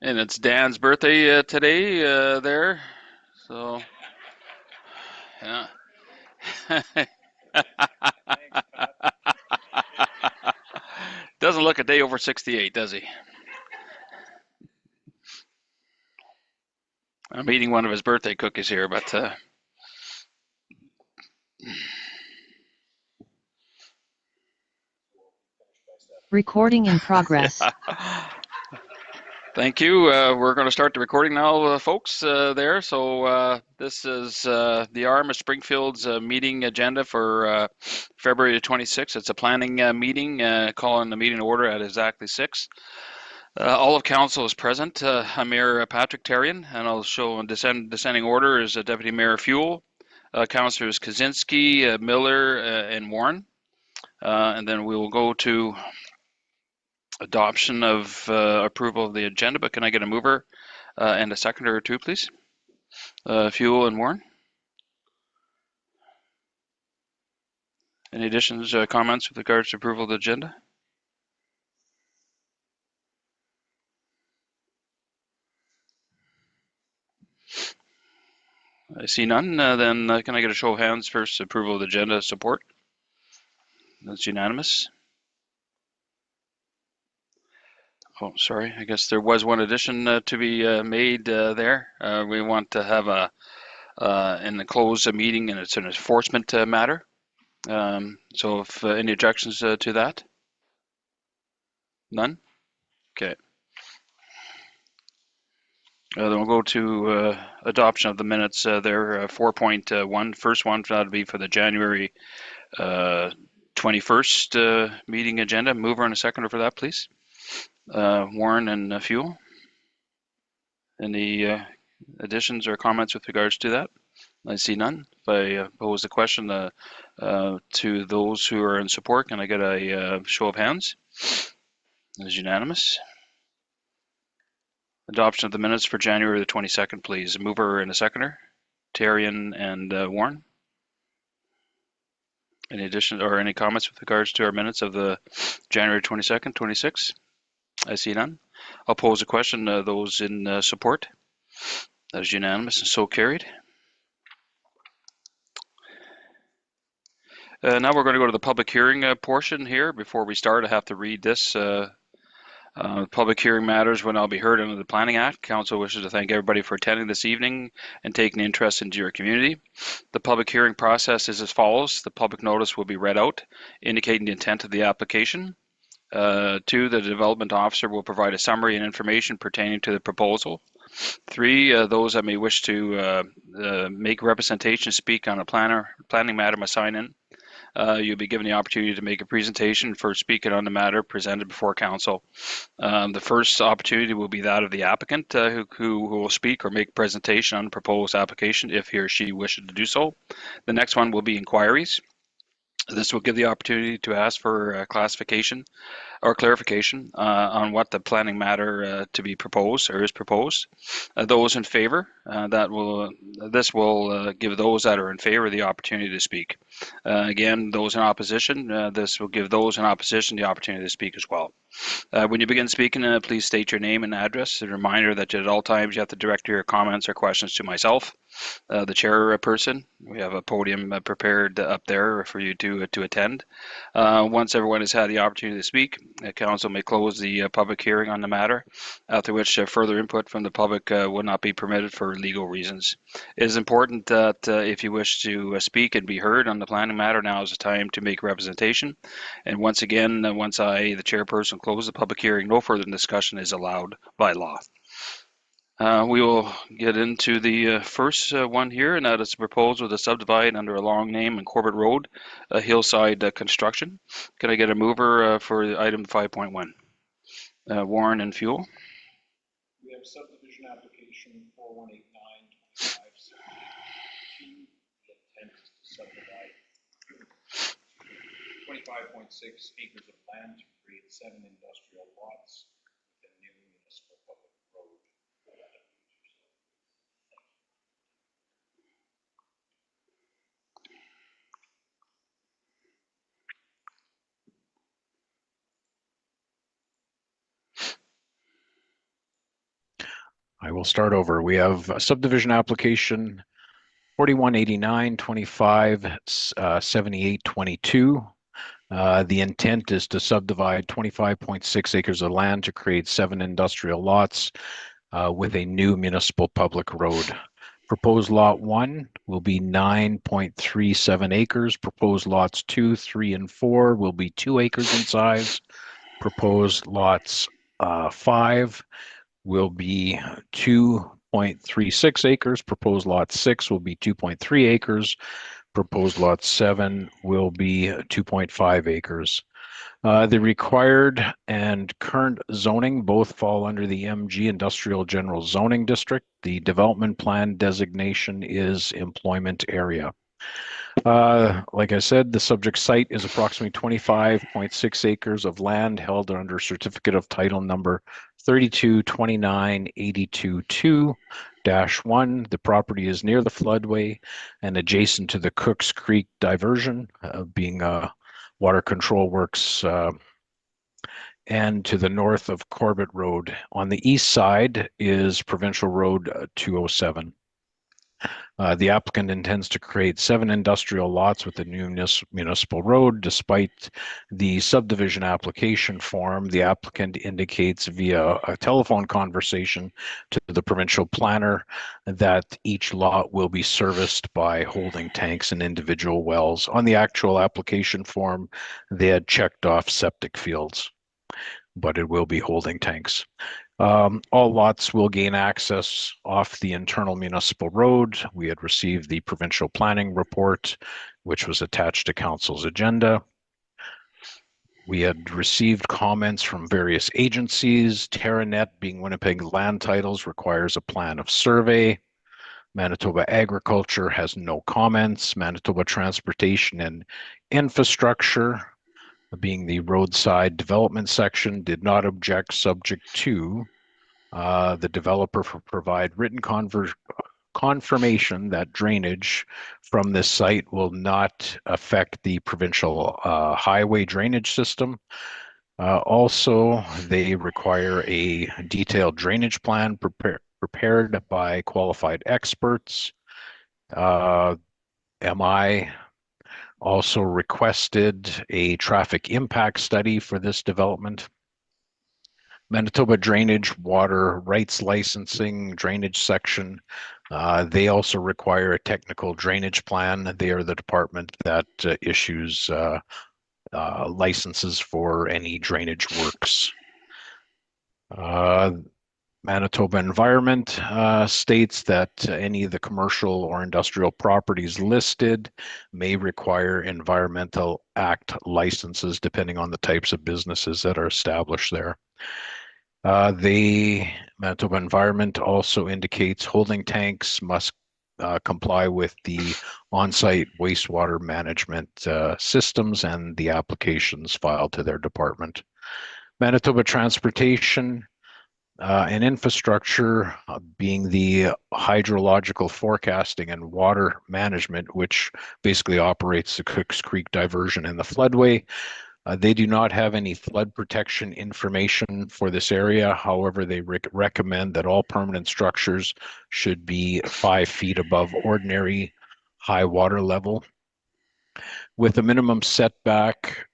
And it's Dan's birthday today there, so yeah. Doesn't look a day over 68, does he? I'm eating one of his birthday cookies here, but recording in progress. yeah. Thank you. We're going to start the recording now, folks, there. So this is the RM of Springfield's meeting agenda for February the 26th. It's a planning meeting, calling the meeting to order at exactly 6. All of council is present. I'm Mayor Patrick Terrian, and I'll show in descending order is Deputy Mayor Fuel, Councillors Kaczynski, Miller, and Warren. And then we will go to adoption of approval of the agenda, but can I get a mover and a seconder or two, please? Fuel and Warren. Any additions, comments with regards to approval of the agenda? I see none. Then can I get a show of hands first? Approval of the agenda, support? That's unanimous. Oh, sorry. I guess there was one addition to be made there. We want to have in the close meeting, and it's an enforcement matter. So if any objections to that? None? Okay. Then we'll go to adoption of the minutes there, 4.1. First one, that'll be for the January 21st meeting agenda. Mover and a seconder for that, please. Warren and Fuel. Any additions or comments with regards to that? I see none. If I pose the question to those who are in support, can I get a show of hands? That is unanimous. Adoption of the minutes for January the 22nd, please. Mover and a seconder. Terrian and Warren. Any additions or any comments with regards to our minutes of the January 22nd, 26? I see none. I'll pose a question. Those in support? That is unanimous and so carried. Now we're going to go to the public hearing portion here. Before we start, I have to read this. Public hearing matters will now be heard under the Planning Act. Council wishes to thank everybody for attending this evening and taking interest into your community. The public hearing process is as follows. The public notice will be read out, indicating the intent of the application. 2, the development officer will provide a summary and information pertaining to the proposal. 3, those that may wish to make representation speak on a planning matter must sign in. You'll be given the opportunity to make a presentation for speaking on the matter presented before council. The first opportunity will be that of the applicant who will speak or make a presentation on the proposed application if he or she wishes to do so. The next one will be inquiries. This will give the opportunity to ask for classification or clarification on what the planning matter to be proposed or is proposed. Those in favor, this will give those that are in favor the opportunity to speak. Again, those in opposition, this will give those in opposition the opportunity to speak as well. When you begin speaking, please state your name and address. A reminder that at all times you have to direct your comments or questions to myself, the chairperson. We have a podium prepared up there for you to attend. Once everyone has had the opportunity to speak, council may close the public hearing on the matter, after which further input from the public will not be permitted for legal reasons. It is important that if you wish to speak and be heard on the planning matter, now is the time to make representation. And once again, once I, the chairperson, close the public hearing, no further discussion is allowed by law. We will get into the first one here, and that is a proposal to subdivide under a long name in Corbett Road, Hillside construction. Can I get a mover for item 5.1? Warren and Fuel. We have subdivision application 418925. The intent is to subdivide 25.6 acres of land to create 7 industrial lots with a new municipal public road for that future. I will start over. We have a subdivision application 4189-25-7822. The intent is to subdivide 25.6 acres of land to create 7 industrial lots with a new municipal public road. Proposed lot 1 will be 9.37 acres. Proposed lots 2, 3, and 4 will be 2 acres in size. Proposed lots 5 will be 2.36 acres. Proposed lot 6 will be 2.3 acres. Proposed lot 7 will be 2.5 acres. The required and current zoning both fall under the MG Industrial General Zoning District. The development plan designation is employment area. Like I said, the subject site is approximately 25.6 acres of land held under certificate of title number 322982-2-1. The property is near the floodway and adjacent to the Cooks Creek diversion, being water control works, and to the north of Corbett Road. On the east side is Provincial Road 207. The applicant intends to create 7 industrial lots with the new municipal road. Despite the subdivision application form, the applicant indicates via a telephone conversation to the provincial planner that each lot will be serviced by holding tanks and individual wells. On the actual application form, they had checked off septic fields, but it will be holding tanks. All lots will gain access off the internal municipal road. We had received the provincial planning report, which was attached to council's agenda. We had received comments from various agencies. TerraNet, being Winnipeg Land Titles, requires a plan of survey. Manitoba Agriculture has no comments. Manitoba Transportation and Infrastructure, being the roadside development section, did not object, subject to the developer provide written confirmation that drainage from this site will not affect the provincial highway drainage system. Also, they require a detailed drainage plan prepared by qualified experts. MI also requested a traffic impact study for this development. Manitoba Drainage Water Rights Licensing Drainage Section. They also require a technical drainage plan. They are the department that issues licenses for any drainage works. Manitoba Environment states that any of the commercial or industrial properties listed may require Environmental Act licenses depending on the types of businesses that are established there. The Manitoba Environment also indicates holding tanks must comply with the on-site wastewater management systems and the applications filed to their department. Manitoba Transportation and Infrastructure, being the hydrological forecasting and water management, which basically operates the Cooks Creek diversion in the floodway. They do not have any flood protection information for this area. However, they recommend that all permanent structures should be 5 feet above ordinary high water level, with a minimum setback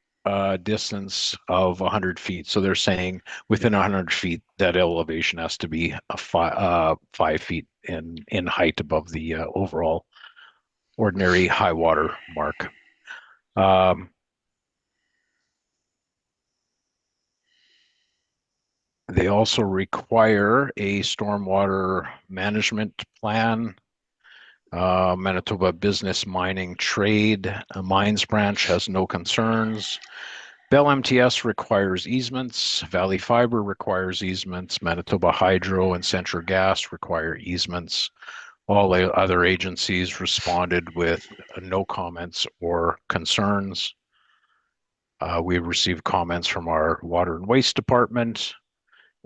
distance of 100 feet. So they're saying within 100 feet, that elevation has to be 5 feet in height above the overall ordinary high water mark. They also require a stormwater management plan. Manitoba Business Mining Trade Mines Branch has no concerns. Bell MTS requires easements. Valley Fiber requires easements. Manitoba Hydro and Central Gas require easements. All other agencies responded with no comments or concerns. We received comments from our Water and Waste Department,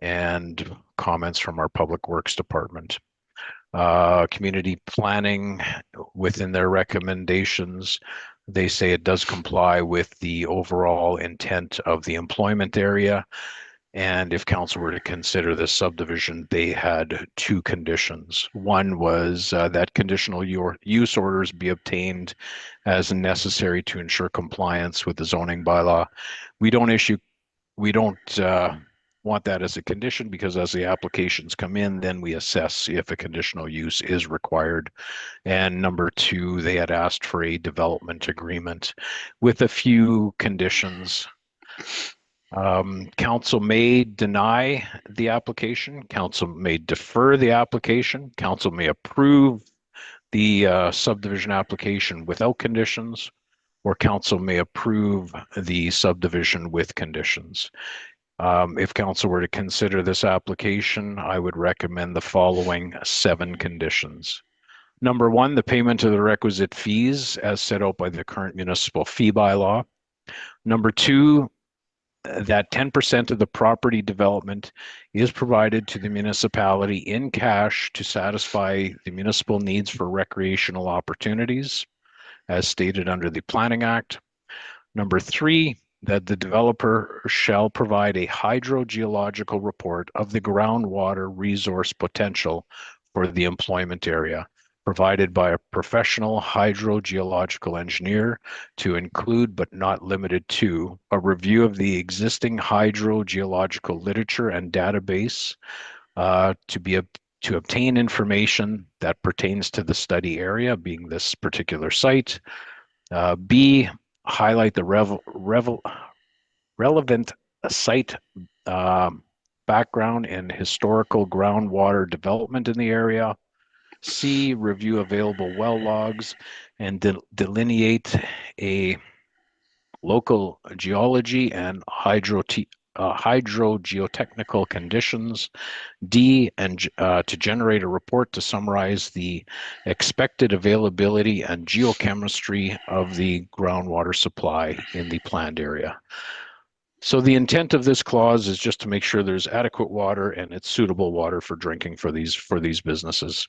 and comments from our Public Works Department. Community planning, within their recommendations, they say it does comply with the overall intent of the employment area. And if council were to consider this subdivision, they had two conditions. One was that conditional use orders be obtained as necessary to ensure compliance with the zoning bylaw. We don't want that as a condition, because as the applications come in, then we assess if a conditional use is required. And number two, they had asked for a development agreement with a few conditions. Council may deny the application, council may defer the application, council may approve the subdivision application without conditions, or council may approve the subdivision with conditions. If council were to consider this application, I would recommend the following 7 conditions. Number 1, the payment of the requisite fees as set out by the current municipal fee bylaw. Number 2, that 10% of the property development is provided to the municipality in cash to satisfy the municipal needs for recreational opportunities, as stated under the Planning Act. Number 3, that the developer shall provide a hydrogeological report of the groundwater resource potential for the employment area, provided by a professional hydrogeological engineer, to include but not limited to a review of the existing hydrogeological literature and database to obtain information that pertains to the study area, being this particular site. B, highlight the relevant site background and historical groundwater development in the area. C, review available well logs and delineate a local geology and hydrogeotechnical conditions. D, and to generate a report to summarize the expected availability and geochemistry of the groundwater supply in the planned area. So the intent of this clause is just to make sure there's adequate water and it's suitable water for drinking for these businesses.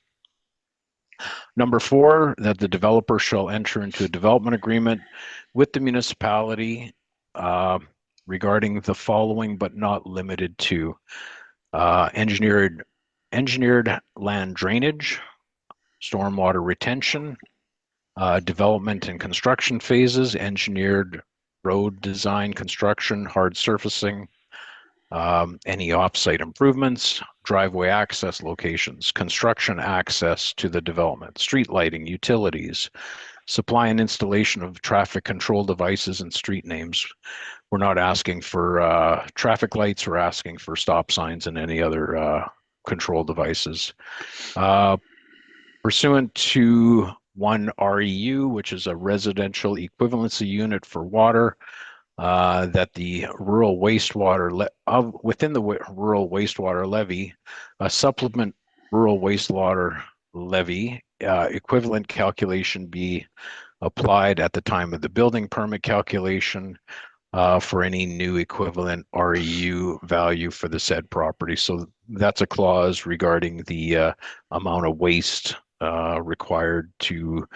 Number 4, that the developer shall enter into a development agreement with the municipality regarding the following, but not limited to engineered land drainage, stormwater retention, development and construction phases, engineered road design, construction, hard surfacing, any off-site improvements, driveway access locations, construction access to the development, street lighting, utilities, supply and installation of traffic control devices and street names. We're not asking for traffic lights, we're asking for stop signs and any other control devices. Pursuant to 1 REU, which is a residential equivalency unit for water, that the rural wastewater within the rural wastewater levy, a supplement rural wastewater levy equivalent calculation be applied at the time of the building permit calculation for any new equivalent REU value for the said property. So that's a clause regarding the amount of waste required to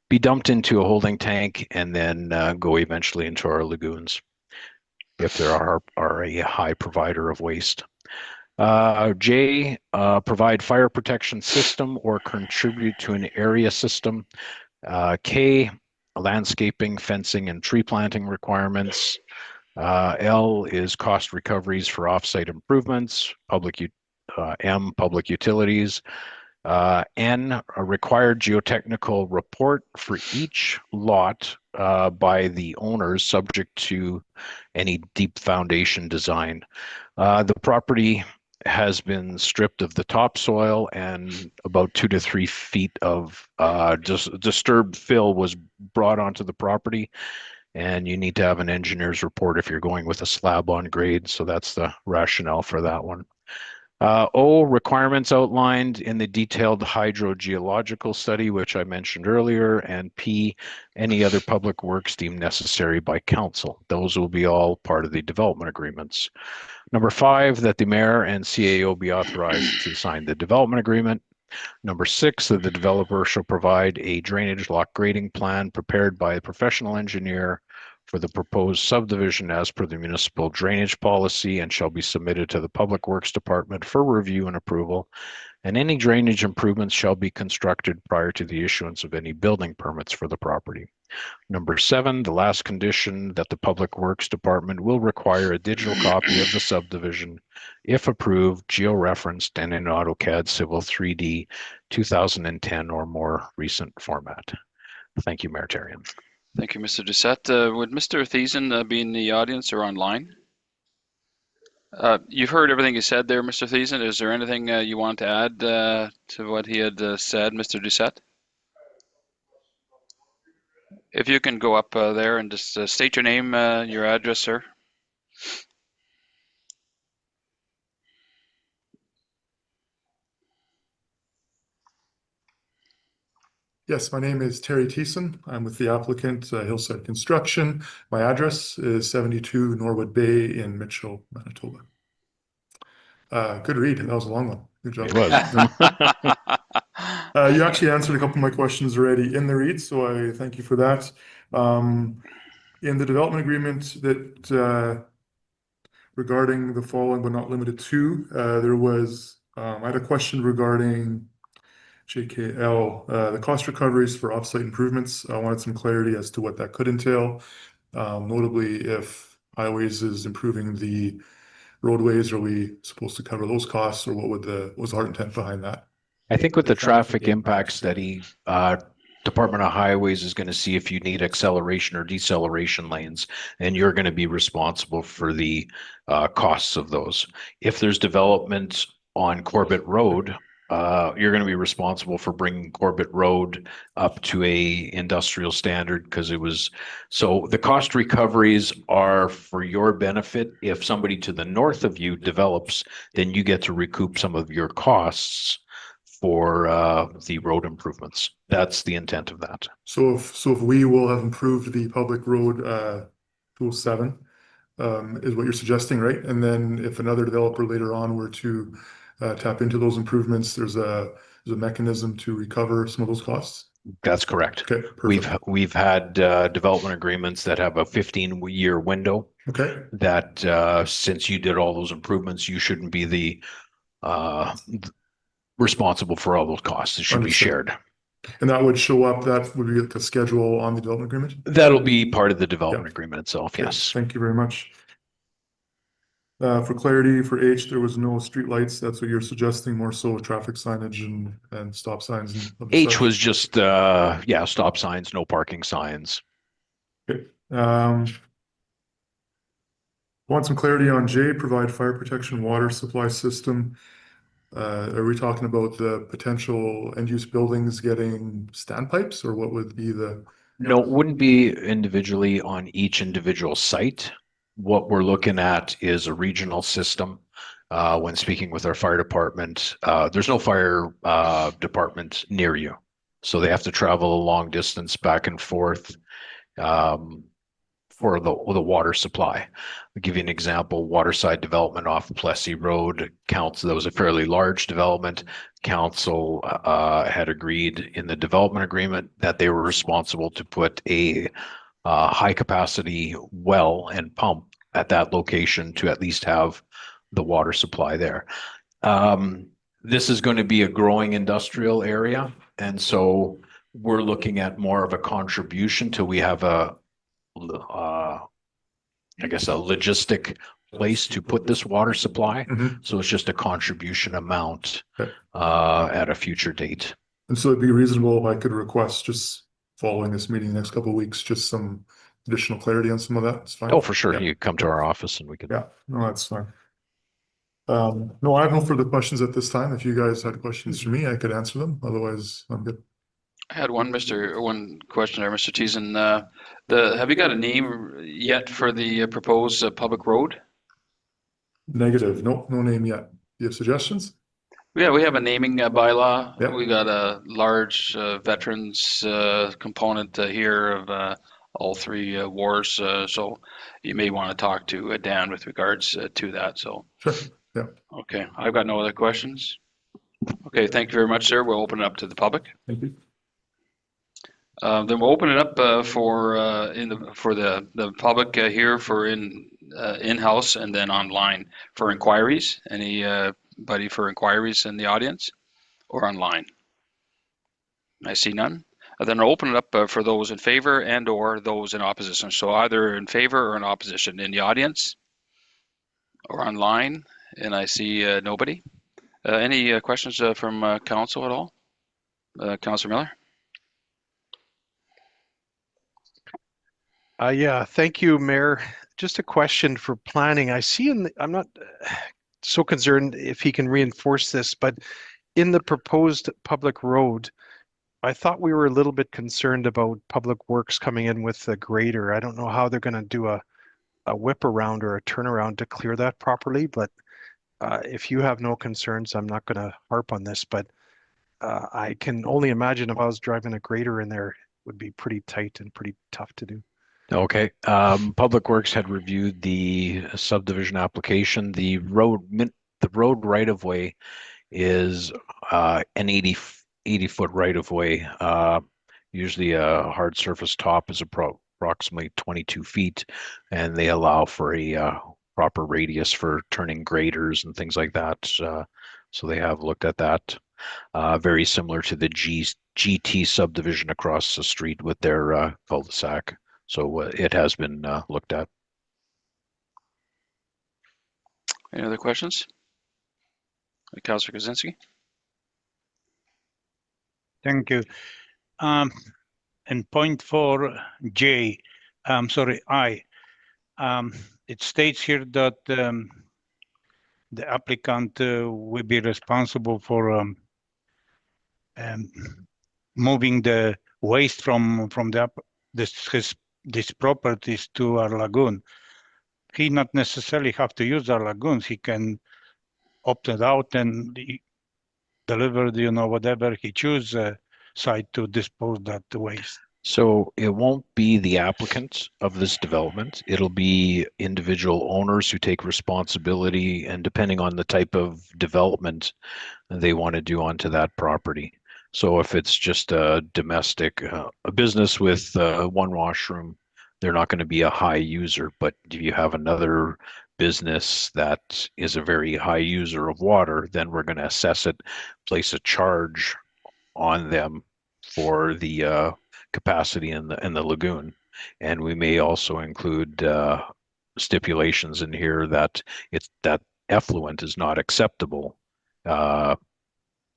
be dumped into a holding tank and then go eventually into our lagoons if there are a high provider of waste. J, provide fire protection system or contribute to an area system. K, landscaping, fencing, and tree planting requirements. L is cost recoveries for off-site improvements. M, public utilities. N, a required geotechnical report for each lot by the owners, subject to any deep foundation design. The property has been stripped of the topsoil, and about 2 to 3 feet of disturbed fill was brought onto the property, and you need to have an engineer's report if you're going with a slab on grade. So that's the rationale for that one. O, requirements outlined in the detailed hydrogeological study, which I mentioned earlier, and P, any other public works deemed necessary by council. Those will be all part of the development agreements. Number 5, that the mayor and CAO be authorized to sign the development agreement. Number 6, that the developer shall provide a drainage lock grading plan prepared by a professional engineer for the proposed subdivision as per the municipal drainage policy and shall be submitted to the Public Works Department for review and approval. And any drainage improvements shall be constructed prior to the issuance of any building permits for the property. Number 7, the last condition, that the Public Works Department will require a digital copy of the subdivision, if approved, georeferenced, and in AutoCAD Civil 3D 2010 or more recent format. Thank you, Mayor Therrien. Thank you, Mr. Doucette. Would Mr. Thiessen be in the audience or online? You've heard everything he said there, Mr. Thiessen. Is there anything you want to add to what he had said, Mr. Doucette? If you can go up there and just state your name, your address, sir. Yes, my name is Terry Thiessen. I'm with the applicant, Hillside Construction. My address is 72 Norwood Bay in Mitchell, Manitoba. Good read. That was a long one. Good job. It was. You actually answered a couple of my questions already in the read, so I thank you for that. In the development agreement that regarding the following but not limited to, there was, I had a question regarding JKL, the cost recoveries for offsite improvements. I wanted some clarity as to what that could entail. Notably, if highways is improving the roadways, are we supposed to cover those costs, or what was the heart intent behind that? I think with the traffic impact study, Department of Highways is going to see if you need acceleration or deceleration lanes, and you're going to be responsible for the costs of those. If there's development on Corbett Road, you're going to be responsible for bringing Corbett Road up to a industrial standard, because it was, so the cost recoveries are for your benefit. If somebody to the north of you develops, then you get to recoup some of your costs for the road improvements. That's the intent of that. So if we will have improved the public road 207, is what you're suggesting, right? And then if another developer later on were to tap into those improvements, there's a mechanism to recover some of those costs? That's correct. Okay, perfect. We've had development agreements that have a 15-year window. Okay. That since you did all those improvements, you shouldn't be the responsible for all those costs. It should be shared. And that would show up, that would be the schedule on the development agreement? That'll be part of the development agreement itself, Okay, yes. thank you very much. For clarity, for H, there was no street lights. That's what you're suggesting, more so traffic signage and stop signs. And H was just, stop signs, no parking signs. Okay. Want some clarity on J, provide fire protection water supply system. Are we talking about the potential end-use buildings getting standpipes, or what would be the? No, it wouldn't be individually on each individual site. What we're looking at is a regional system. When speaking with our fire department, there's no fire department near you. So they have to travel a long distance back and forth for the water supply. I'll give you an example. Waterside development off Plessy Road. Council, that was a fairly large development. Council had agreed in the development agreement that they were responsible to put a high capacity well and pump at that location to at least have the water supply there. This is going to be a growing industrial area, and so we're looking at more of a contribution till we have a logistic place to put this water supply. So it's just a contribution amount at a future date. And so it'd be reasonable if I could request, just following this meeting next couple of weeks, just some additional clarity on some of that. It's fine. Oh, for sure. Yeah. You come to our office and we can. Yeah, no, that's fine. No, I have no further questions at this time. If you guys had questions for me, I could answer them. Otherwise, I'm good. I had one question there, Mr. Thiessen. Have you got a name yet for the proposed public road? Negative. No name yet. Do you have suggestions? Yeah, we have a naming bylaw. Yep. We got a large veterans component here of all three wars. So you may want to talk to Dan with regards to that. So, Sure. Yeah. okay, I've got no other questions. Okay, thank you very much, sir. We'll open it up to the public. Thank you. Then we'll open it up for the public here for in-house and then online for inquiries. Anybody for inquiries in the audience or online? I see none. Then I'll open it up for those in favor and or those in opposition. So either in favor or in opposition in the audience or online. And I see nobody. Any questions from council at all? Councilor Miller? Yeah, thank you, Mayor. Just a question for planning. I see I'm not so concerned if he can reinforce this, but in the proposed public road, I thought we were a little bit concerned about Public Works coming in with a grader. I don't know how they're going to do a whip around or a turnaround to clear that properly, but if you have no concerns, I'm not going to harp on this, but I can only imagine if I was driving a grader in there, it would be pretty tight and pretty tough to do. Okay. Public Works had reviewed the subdivision application. The road right of way is an 80-foot right of way. Usually a hard surface top is approximately 22 feet, and they allow for a proper radius for turning graders and things like that. So they have looked at that. Very similar to the GT subdivision across the street with their cul-de-sac. So it has been looked at. Any other questions? Councilor Kaczynski? Thank you. In point 4J, I, it states here that the applicant will be responsible for moving the waste from these properties to our lagoon. He not necessarily have to use our lagoons. He can opt it out and deliver, whatever he choose site to dispose that waste. So it won't be the applicant of this development. It'll be individual owners who take responsibility, and depending on the type of development they want to do onto that property. So if it's just a domestic, a business with one washroom, they're not going to be a high user. But if you have another business that is a very high user of water, then we're going to assess it, place a charge on them for the capacity in the lagoon. And we may also include stipulations in here that that effluent is not acceptable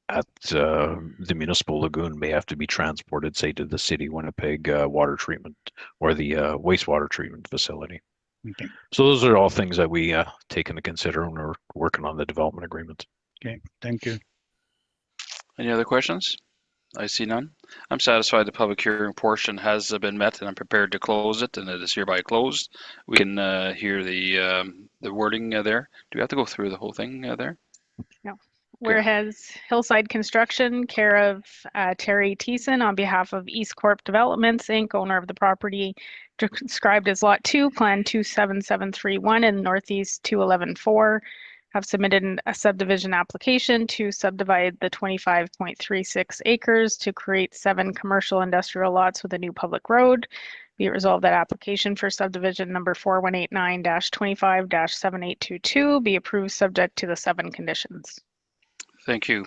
at the municipal lagoon, may have to be transported, say, to the city Winnipeg water treatment or the wastewater treatment facility. Okay. So those are all things that we take into consider when we're working on the development agreement. Okay, thank you. Any other questions? I see none. I'm satisfied the public hearing portion has been met, and I'm prepared to close it, and it is hereby closed. We can hear the wording there. Do we have to go through the whole thing there? No. Whereas Hillside Construction, care of Terry Thiessen, on behalf of East Corp Developments, Inc., owner of the property described as Lot 2, Plan 27731 and Northeast 2114, have submitted a subdivision application to subdivide the 25.36 acres to create 7 commercial industrial lots with a new public road. Be it resolved that application for subdivision number 4189-25-7822 be approved subject to the 7 conditions. Thank you.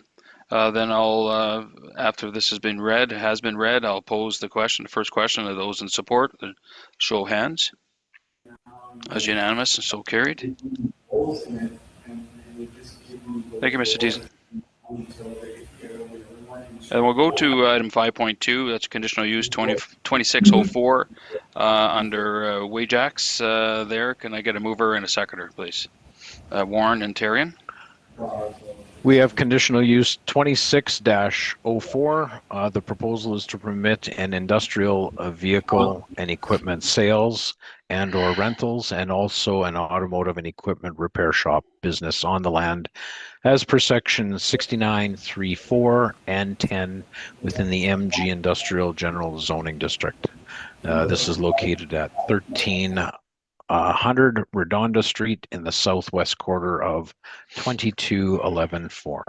Then I'll, after this has been read, I'll pose the question, the first question of those in support. Show of hands. As unanimous and so carried. Thank you, Mr. Thiessen. And we'll go to item 5.2. That's conditional use 2604 under Wajax there. Can I get a mover and a seconder, please? Warren and Terrian. We have conditional use 26-04. The proposal is to permit an industrial vehicle and equipment sales and or rentals, and also an automotive and equipment repair shop business on the land as per section 69.3.4 and 10 within the MG Industrial General Zoning District. This is located at 1300 Redonda Street in the southwest quarter of 22114.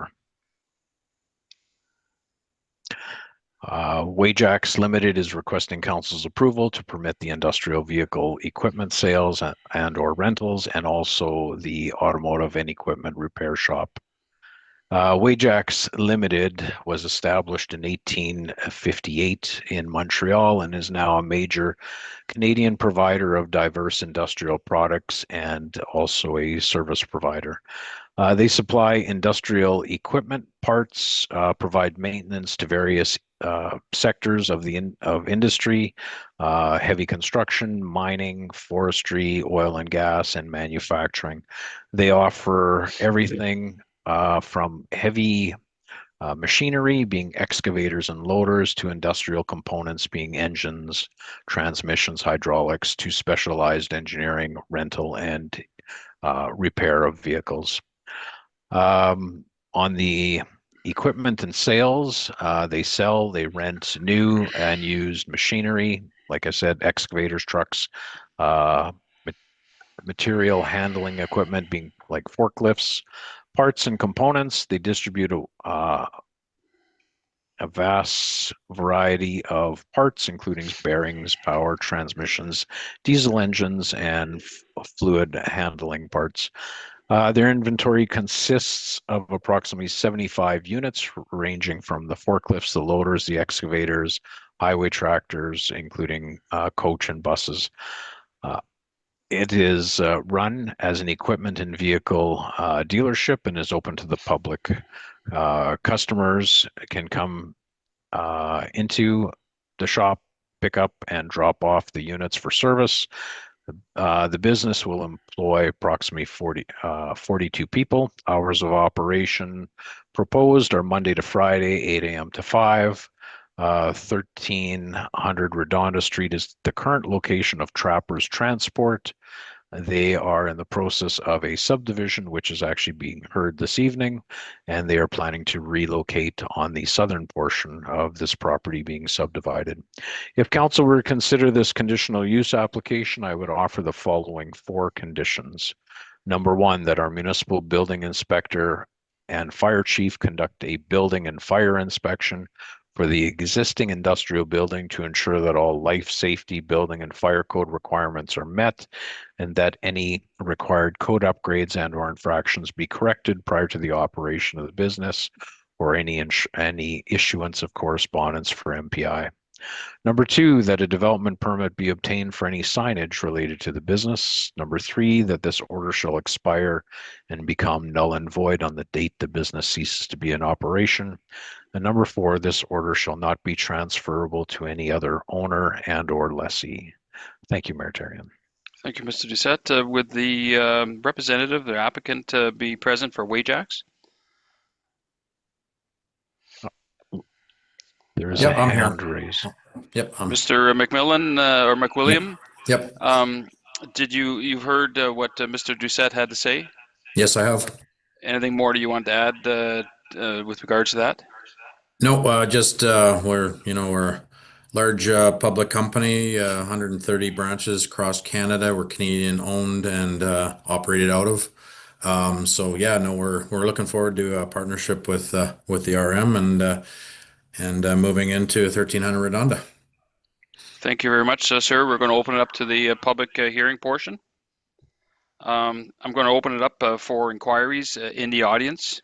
Wajax Limited is requesting council's approval to permit the industrial vehicle equipment sales and or rentals, and also the automotive and equipment repair shop. Wajax Limited was established in 1858 in Montreal and is now a major Canadian provider of diverse industrial products and also a service provider. They supply industrial equipment, parts, provide maintenance to various sectors of industry, heavy construction, mining, forestry, oil and gas, and manufacturing. They offer everything from heavy machinery, being excavators and loaders, to industrial components, being engines, transmissions, hydraulics, to specialized engineering, rental, and repair of vehicles. On the equipment and sales, they rent new and used machinery, like I said, excavators, trucks, material handling equipment, being like forklifts, parts and components. They distribute a vast variety of parts, including bearings, power transmissions, diesel engines, and fluid handling parts. Their inventory consists of approximately 75 units, ranging from the forklifts, the loaders, the excavators, highway tractors, including coach and buses. It is run as an equipment and vehicle dealership and is open to the public. Customers can come into the shop, pick up and drop off the units for service. The business will employ approximately 42 people. Hours of operation proposed are Monday to Friday, 8 a.m. to 5. 1300 Redonda Street is the current location of Trappers Transport. They are in the process of a subdivision, which is actually being heard this evening, and they are planning to relocate on the southern portion of this property being subdivided. If council were to consider this conditional use application, I would offer the following 4 conditions. Number 1, that our municipal building inspector and fire chief conduct a building and fire inspection for the existing industrial building to ensure that all life safety, building, and fire code requirements are met, and that any required code upgrades and or infractions be corrected prior to the operation of the business, or any issuance of correspondence for MPI. Number 2, that a development permit be obtained for any signage related to the business. Number 3, that this order shall expire and become null and void on the date the business ceases to be in operation. And number 4, this order shall not be transferable to any other owner and or lessee. Thank you, Mayor Therrien. Thank you, Mr. Doucette. Would the representative, the applicant, be present for Wajax? There is Yep, a I'm here. hand raised. Yep. Mr. McMillan or McWilliam? Yep. You've heard what Mr. Doucette had to say? Yes, I have. Anything more do you want to add with regards to that? No, just we're a large public company, 130 branches across Canada. We're Canadian owned and operated out of. So yeah, no, we're looking forward to a partnership with the RM and moving into 1300 Redonda. Thank you very much, sir. We're going to open it up to the public hearing portion. I'm going to open it up for inquiries in the audience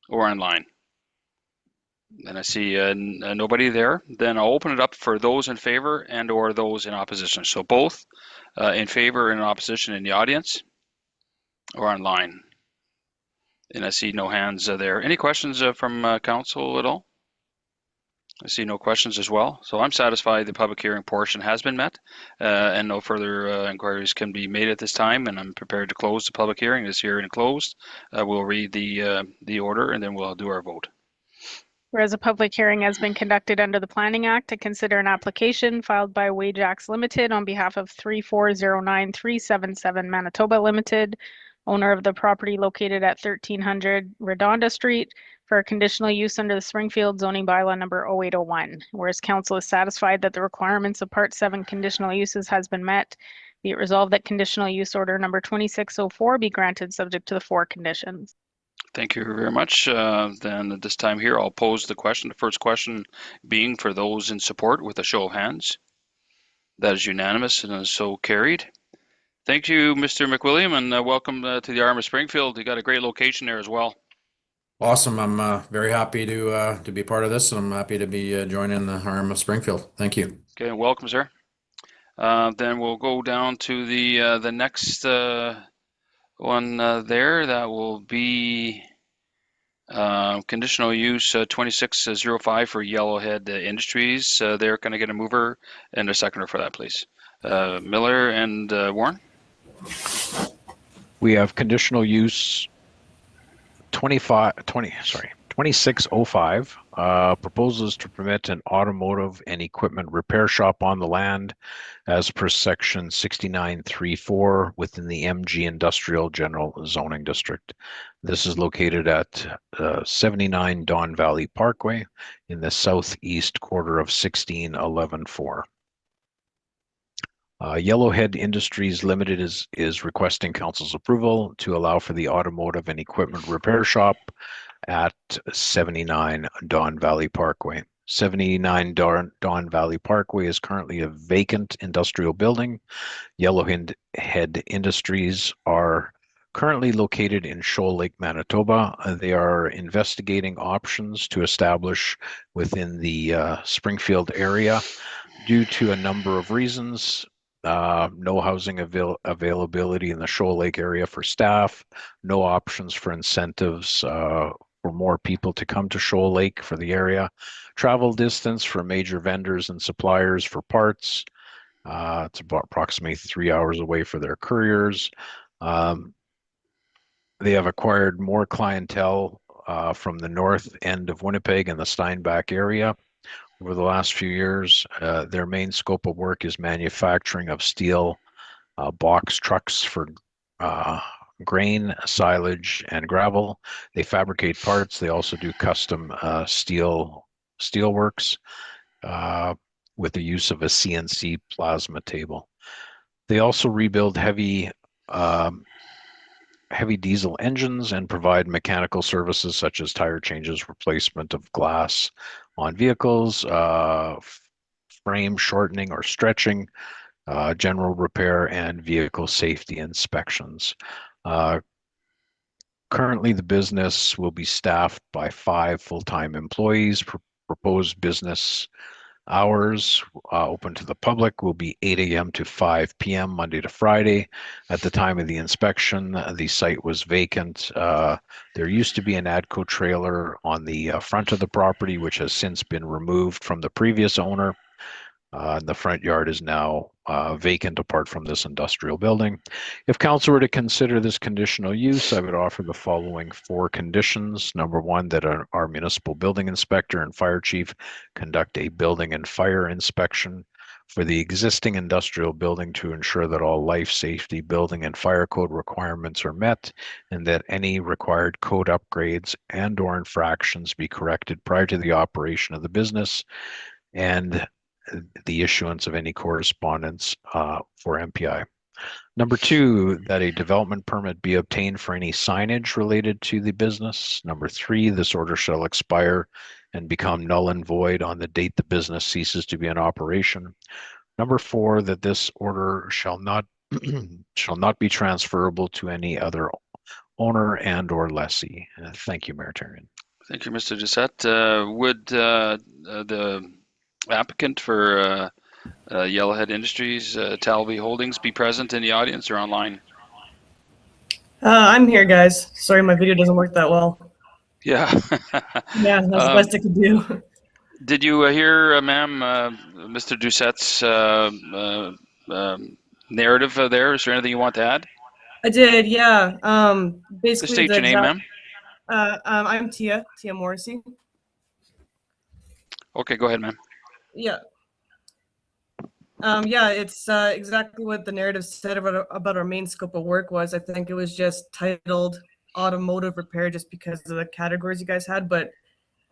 or online. And I see nobody there. Then I'll open it up for those in favor and or those in opposition. So both in favor and in opposition in the audience or online. And I see no hands there. Any questions from council at all? I see no questions as well. So I'm satisfied the public hearing portion has been met and no further inquiries can be made at this time. And I'm prepared to close the public hearing. This hearing closed. We'll read the order and then we'll do our vote. Whereas a public hearing has been conducted under the Planning Act to consider an application filed by Wajax Limited on behalf of 3409377 Manitoba Limited owner of the property located at 1300 Redonda Street, for a conditional use under the Springfield zoning bylaw number 0801. Whereas council is satisfied that the requirements of Part 7 conditional uses has been met, be it resolved that conditional use order number 2604 be granted subject to the 4 conditions. Thank you very much. Then at this time here, I'll pose the question. The first question being for those in support with a show of hands. That is unanimous and is so carried. Thank you, Mr. McWilliam, and welcome to the RM of Springfield. You got a great location there as well. Awesome. I'm very happy to be part of this, and I'm happy to be joining the RM of Springfield. Thank you. Okay, welcome, sir. Then we'll go down to the next one there. That will be conditional use 2605 for Yellowhead Industries. They're going to get a mover and a seconder for that, please. Miller and Warren. We have conditional use 2605 proposes to permit an automotive and equipment repair shop on the land as per section 6934 within the MG Industrial General Zoning District. This is located at 79 Don Valley Parkway in the southeast quarter of 16114. Yellowhead Industries Limited is requesting council's approval to allow for the automotive and equipment repair shop at 79 Don Valley Parkway. 79 Don Valley Parkway is currently a vacant industrial building. Yellowhead Industries are currently located in Shoal Lake, Manitoba. They are investigating options to establish within the Springfield area due to a number of reasons. No housing availability in the Shoal Lake area for staff, no options for incentives for more people to come to Shoal Lake for the area, travel distance for major vendors and suppliers for parts. It's about approximately 3 hours away for their couriers. They have acquired more clientele from the north end of Winnipeg and the Steinbach area over the last few years. Their main scope of work is manufacturing of steel box trucks for grain, silage, and gravel. They fabricate parts. They also do custom steel works with the use of a CNC plasma table. They also rebuild heavy diesel engines and provide mechanical services such as tire changes, replacement of glass on vehicles, frame shortening or stretching, general repair, and vehicle safety inspections. Currently, the business will be staffed by 5 full-time employees. Proposed business hours open to the public will be 8 a.m. to 5 p.m. Monday to Friday. At the time of the inspection, the site was vacant. There used to be an ADCO trailer on the front of the property, which has since been removed from the previous owner. The front yard is now vacant apart from this industrial building. If council were to consider this conditional use, I would offer the following 4 conditions. Number 1, that our municipal building inspector and fire chief conduct a building and fire inspection for the existing industrial building to ensure that all life safety, building, and fire code requirements are met, and that any required code upgrades and/or infractions be corrected prior to the operation of the business, and the issuance of any correspondence for MPI. Number 2, that a development permit be obtained for any signage related to the business. Number 3, this order shall expire and become null and void on the date the business ceases to be in operation. Number 4, that this order shall not be transferable to any other owner and/or lessee. Thank you, Mayor Tarian. Thank you, Mr. Doucette. Would the applicant for Yellowhead Industries, Talby Holdings, be present in the audience or online? I'm here, guys. Sorry, my video doesn't work that well. Yeah. Yeah, that's the best I could do. Did you hear, ma'am, Mr. Doucette's narrative there? Is there anything you want to add? I did, yeah. Basically, Just state your name, ma'am. I'm Tia Morrissey. Okay, go ahead, ma'am. Yeah. Yeah, it's exactly what the narrative said about our main scope of work was. I think it was just titled automotive repair just because of the categories you guys had, but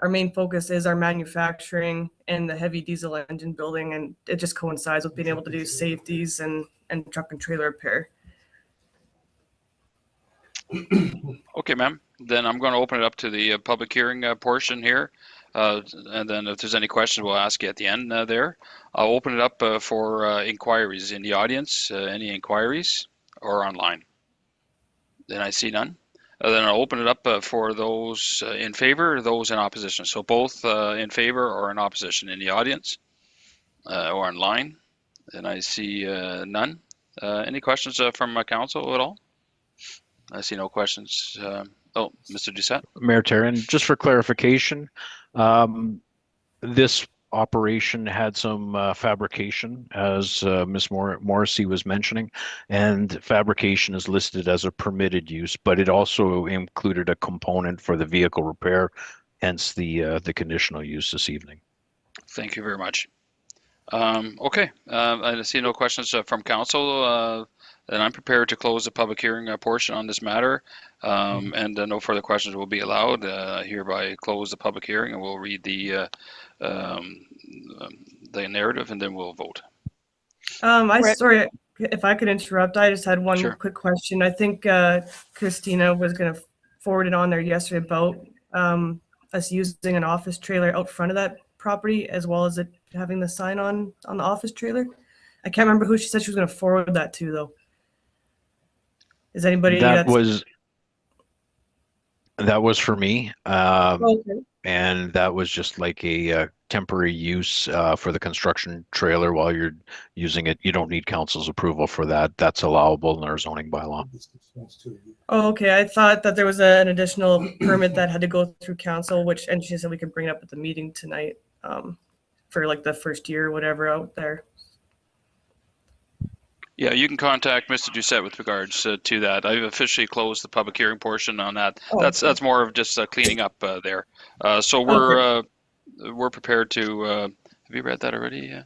our main focus is our manufacturing and the heavy diesel engine building, and it just coincides with being able to do safeties and truck and trailer repair. Okay, ma'am. Then I'm going to open it up to the public hearing portion here. And then if there's any questions, we'll ask you at the end there. I'll open it up for inquiries in the audience. Any inquiries or online? Then I see none. Then I'll open it up for those in favor, those in opposition. So both in favor or in opposition in the audience or online. And I see none. Any questions from council at all? I see no questions. Oh, Mr. Doucette. Mayor Taryn, just for clarification, this operation had some fabrication, as Ms. Morrissey was mentioning, and fabrication is listed as a permitted use, but it also included a component for the vehicle repair, hence the conditional use this evening. Thank you very much. Okay, I see no questions from council. Then I'm prepared to close the public hearing portion on this matter, and no further questions will be allowed. Hereby close the public hearing, and we'll read the narrative, and then we'll vote. Sorry if I could interrupt. I just had one Sure. quick question. I think Christina was going to forward it on there yesterday about us using an office trailer out front of that property, as well as it having the sign on the office trailer. I can't remember who she said she was going to forward that to, though. Is anybody that was for me, okay. and that was just like a temporary use for the construction trailer while you're using it. You don't need council's approval for that. That's allowable in our zoning bylaw. Oh, okay. I thought that there was an additional permit that had to go through council, and she said we could bring it up at the meeting tonight for like the first year or whatever out there. Yeah, you can contact Mr. Doucette with regards to that. I've officially closed the public hearing portion on that. Oh, That's more of just cleaning up there. So we're prepared to. Have you read that already? Yeah.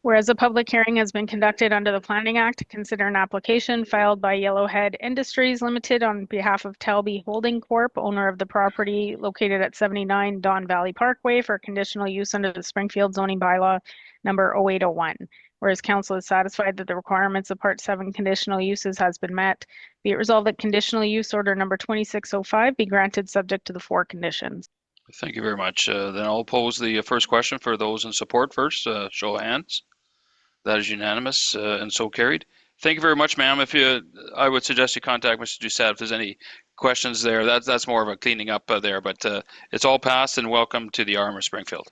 Whereas a public hearing has been conducted under the Planning Act to consider an application filed by Yellowhead Industries Limited on behalf of Talby Holding Corp., owner of the property located at 79 Don Valley Parkway, for conditional use under the Springfield zoning bylaw number 0801. Whereas council is satisfied that the requirements of Part 7 conditional uses has been met, be it resolved that conditional use order number 2605 be granted subject to the 4 conditions. Thank you very much. Then I'll pose the first question for those in support first. Show of hands. That is unanimous and so carried. Thank you very much, ma'am. I would suggest you contact Mr. Doucette if there's any questions there. That's more of a cleaning up there, but it's all passed, and welcome to the RM of Springfield.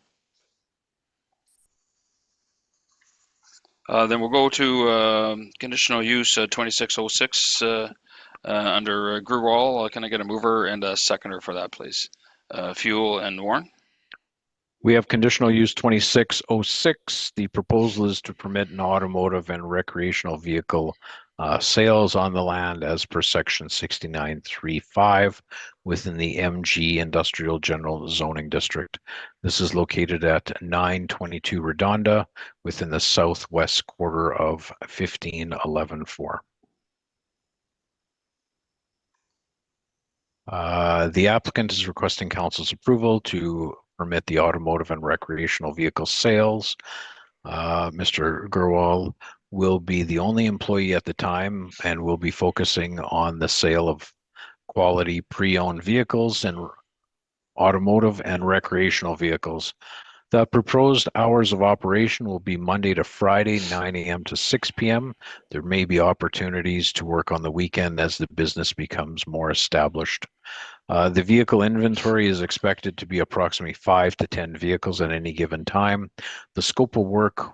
Then we'll go to conditional use 2606 under Grewal. Can I get a mover and a seconder for that, please? Fuel and Warren. We have conditional use 2606. The proposal is to permit an automotive and recreational vehicle sales on the land as per section 6935 within the MG Industrial General Zoning District. This is located at 922 Redonda within the southwest quarter of 15114. The applicant is requesting council's approval to permit the automotive and recreational vehicle sales. Mr. Grewal will be the only employee at the time and will be focusing on the sale of quality pre-owned vehicles and automotive and recreational vehicles. The proposed hours of operation will be Monday to Friday, 9 a.m. to 6 p.m. There may be opportunities to work on the weekend as the business becomes more established. The vehicle inventory is expected to be approximately 5 to 10 vehicles at any given time. The scope of work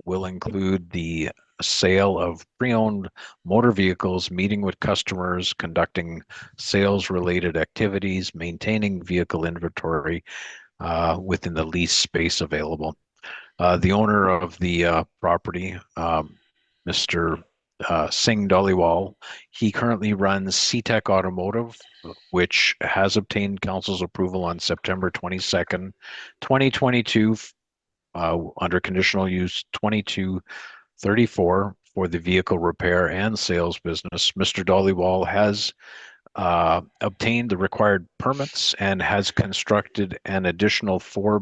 will include the sale of pre-owned motor vehicles, meeting with customers, conducting sales-related activities, maintaining vehicle inventory within the lease space available. The owner of the property, Mr. Singh Dhaliwal, he currently runs CTEC Automotive, which has obtained council's approval on September 22nd, 2022 under conditional use 2234 for the vehicle repair and sales business. Mr. Dollywall has obtained the required permits and has constructed an additional four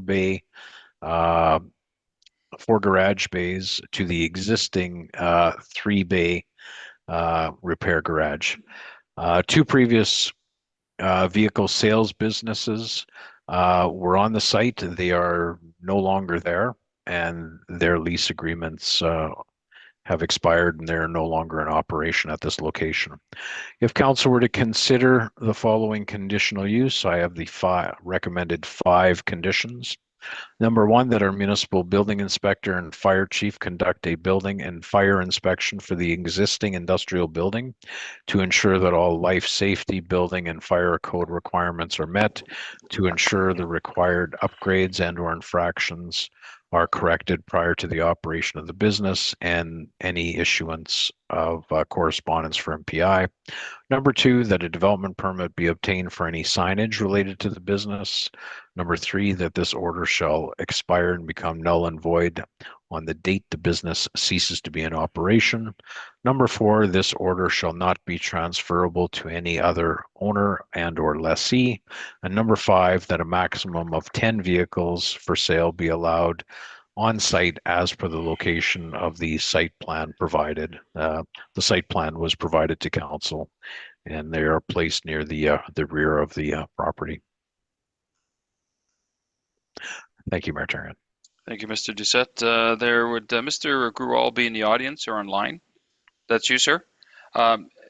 garage bays to the existing 3-bay repair garage. Two previous vehicle sales businesses were on the site. They are no longer there, and their lease agreements have expired, and they're no longer in operation at this location. If council were to consider the following conditional use, I have the recommended 5 conditions. Number 1, that our municipal building inspector and fire chief conduct a building and fire inspection for the existing industrial building to ensure that all life safety, building, and fire code requirements are met, to ensure the required upgrades and/or infractions are corrected prior to the operation of the business, and any issuance of correspondence for MPI. Number 2, that a development permit be obtained for any signage related to the business. Number 3, that this order shall expire and become null and void on the date the business ceases to be in operation. Number 4, this order shall not be transferable to any other owner and/or lessee. And number 5, that a maximum of 10 vehicles for sale be allowed on site as per the location of the site plan provided. The site plan was provided to council, and they are placed near the rear of the property. Thank you, Mayor Charron. Thank you, Mr. Doucette. There would Mr. Grewal be in the audience or online? That's you, sir.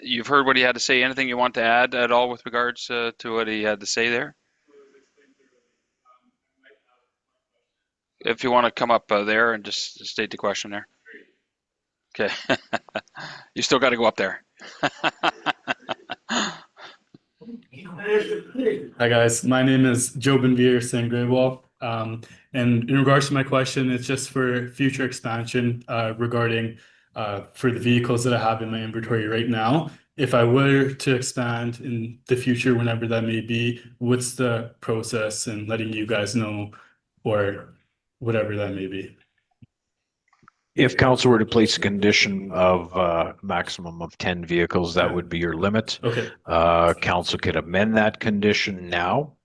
You've heard what he had to say. Anything you want to add at all with regards to what he had to say there? If you want to come up there and just state the question there. Okay. You still got to go up there. Hi guys, my name is Joe Benvier saying Grewal. And in regards to my question, it's just for future expansion regarding for the vehicles that I have in my inventory right now. If I were to expand in the future, whenever that may be, what's the process in letting you guys know, or whatever that may be? If council were to place a condition of maximum of 10 vehicles, that would be your limit. Okay. Council could amend that condition now,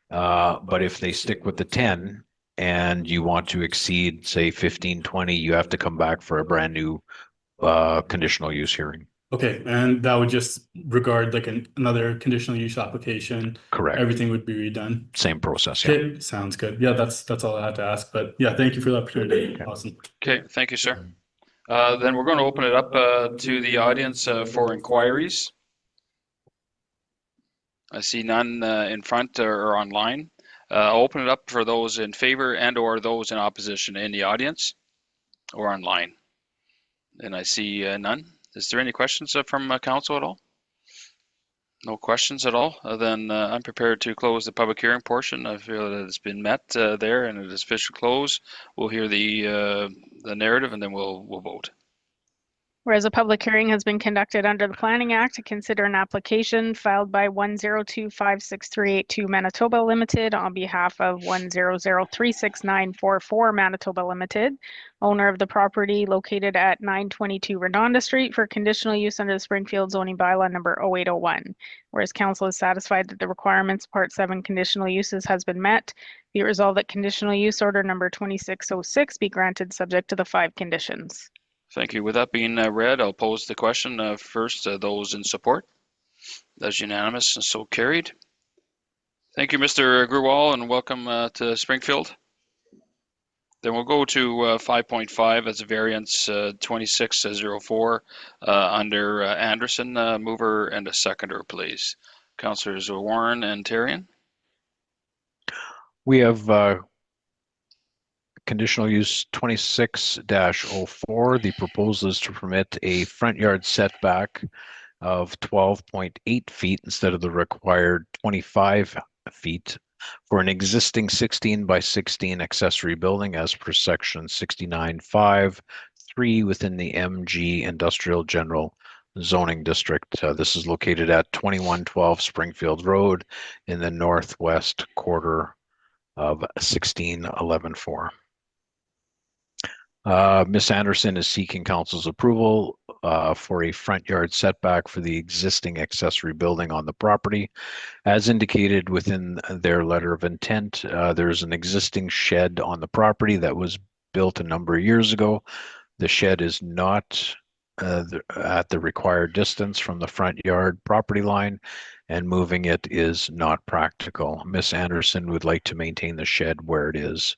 but if they stick with the 10 and you want to exceed, say, 15, 20, you have to come back for a brand new conditional use hearing. Okay, and that would just regard like another conditional use application. Correct. Everything would be redone. Same process. Yeah. Okay, sounds good. Yeah, that's all I had to ask. But yeah, thank you for the opportunity. Okay. Awesome. Okay, thank you, sir. Then we're going to open it up to the audience for inquiries. I see none in front or online. I'll open it up for those in favor and/or those in opposition in the audience or online. And I see none. Is there any questions from council at all? No questions at all? Then I'm prepared to close the public hearing portion. I feel that it's been met there and it is officially closed. We'll hear the narrative and then we'll vote. Whereas a public hearing has been conducted under the Planning Act to consider an application filed by 1025638 Manitoba Limited on behalf of 1003694 Manitoba Limited, owner of the property located at 922 Redonda Street, for conditional use under the Springfield zoning bylaw number 0801. Whereas council is satisfied that the requirements Part 7 conditional uses has been met, be it resolved that conditional use order number 2606 be granted subject to the 5 conditions. Thank you. With that being read, I'll pose the question first. Those in support? That's unanimous and so carried. Thank you, Mr. Grewal, and welcome to Springfield. Then we'll go to 5.5 as a variance 2604 under Anderson. Mover and a seconder, please. Councillors Warren and Therrien. We have conditional use 26-04. The proposal is to permit a front yard setback of 12.8 feet instead of the required 25 feet for an existing 16 by 16 accessory building as per section 69.5.3 within the MG Industrial General Zoning District. This is located at 2112 Springfield Road in the northwest quarter of 1611.4. Ms. Anderson is seeking council's approval for a front yard setback for the existing accessory building on the property. As indicated within their letter of intent, there's an existing shed on the property that was built a number of years ago. The shed is not at the required distance from the front yard property line, and moving it is not practical. Ms. Anderson would like to maintain the shed where it is.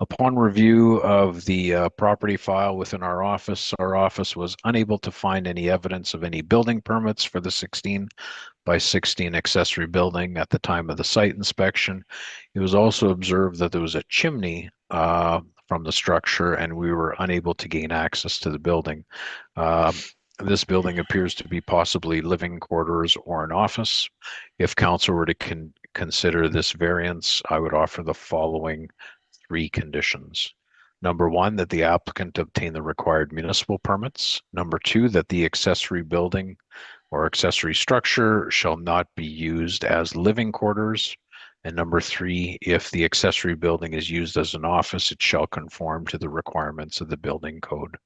Upon review of the property file within our office was unable to find any evidence of any building permits for the 16 by 16 accessory building at the time of the site inspection. It was also observed that there was a chimney from the structure, and we were unable to gain access to the building. This building appears to be possibly living quarters or an office. If council were to consider this variance, I would offer the following 3 conditions. Number 1, that the applicant obtain the required municipal permits. Number 2, that the accessory building or accessory structure shall not be used as living quarters. And number 3, if the accessory building is used as an office, it shall conform to the requirements of the building code.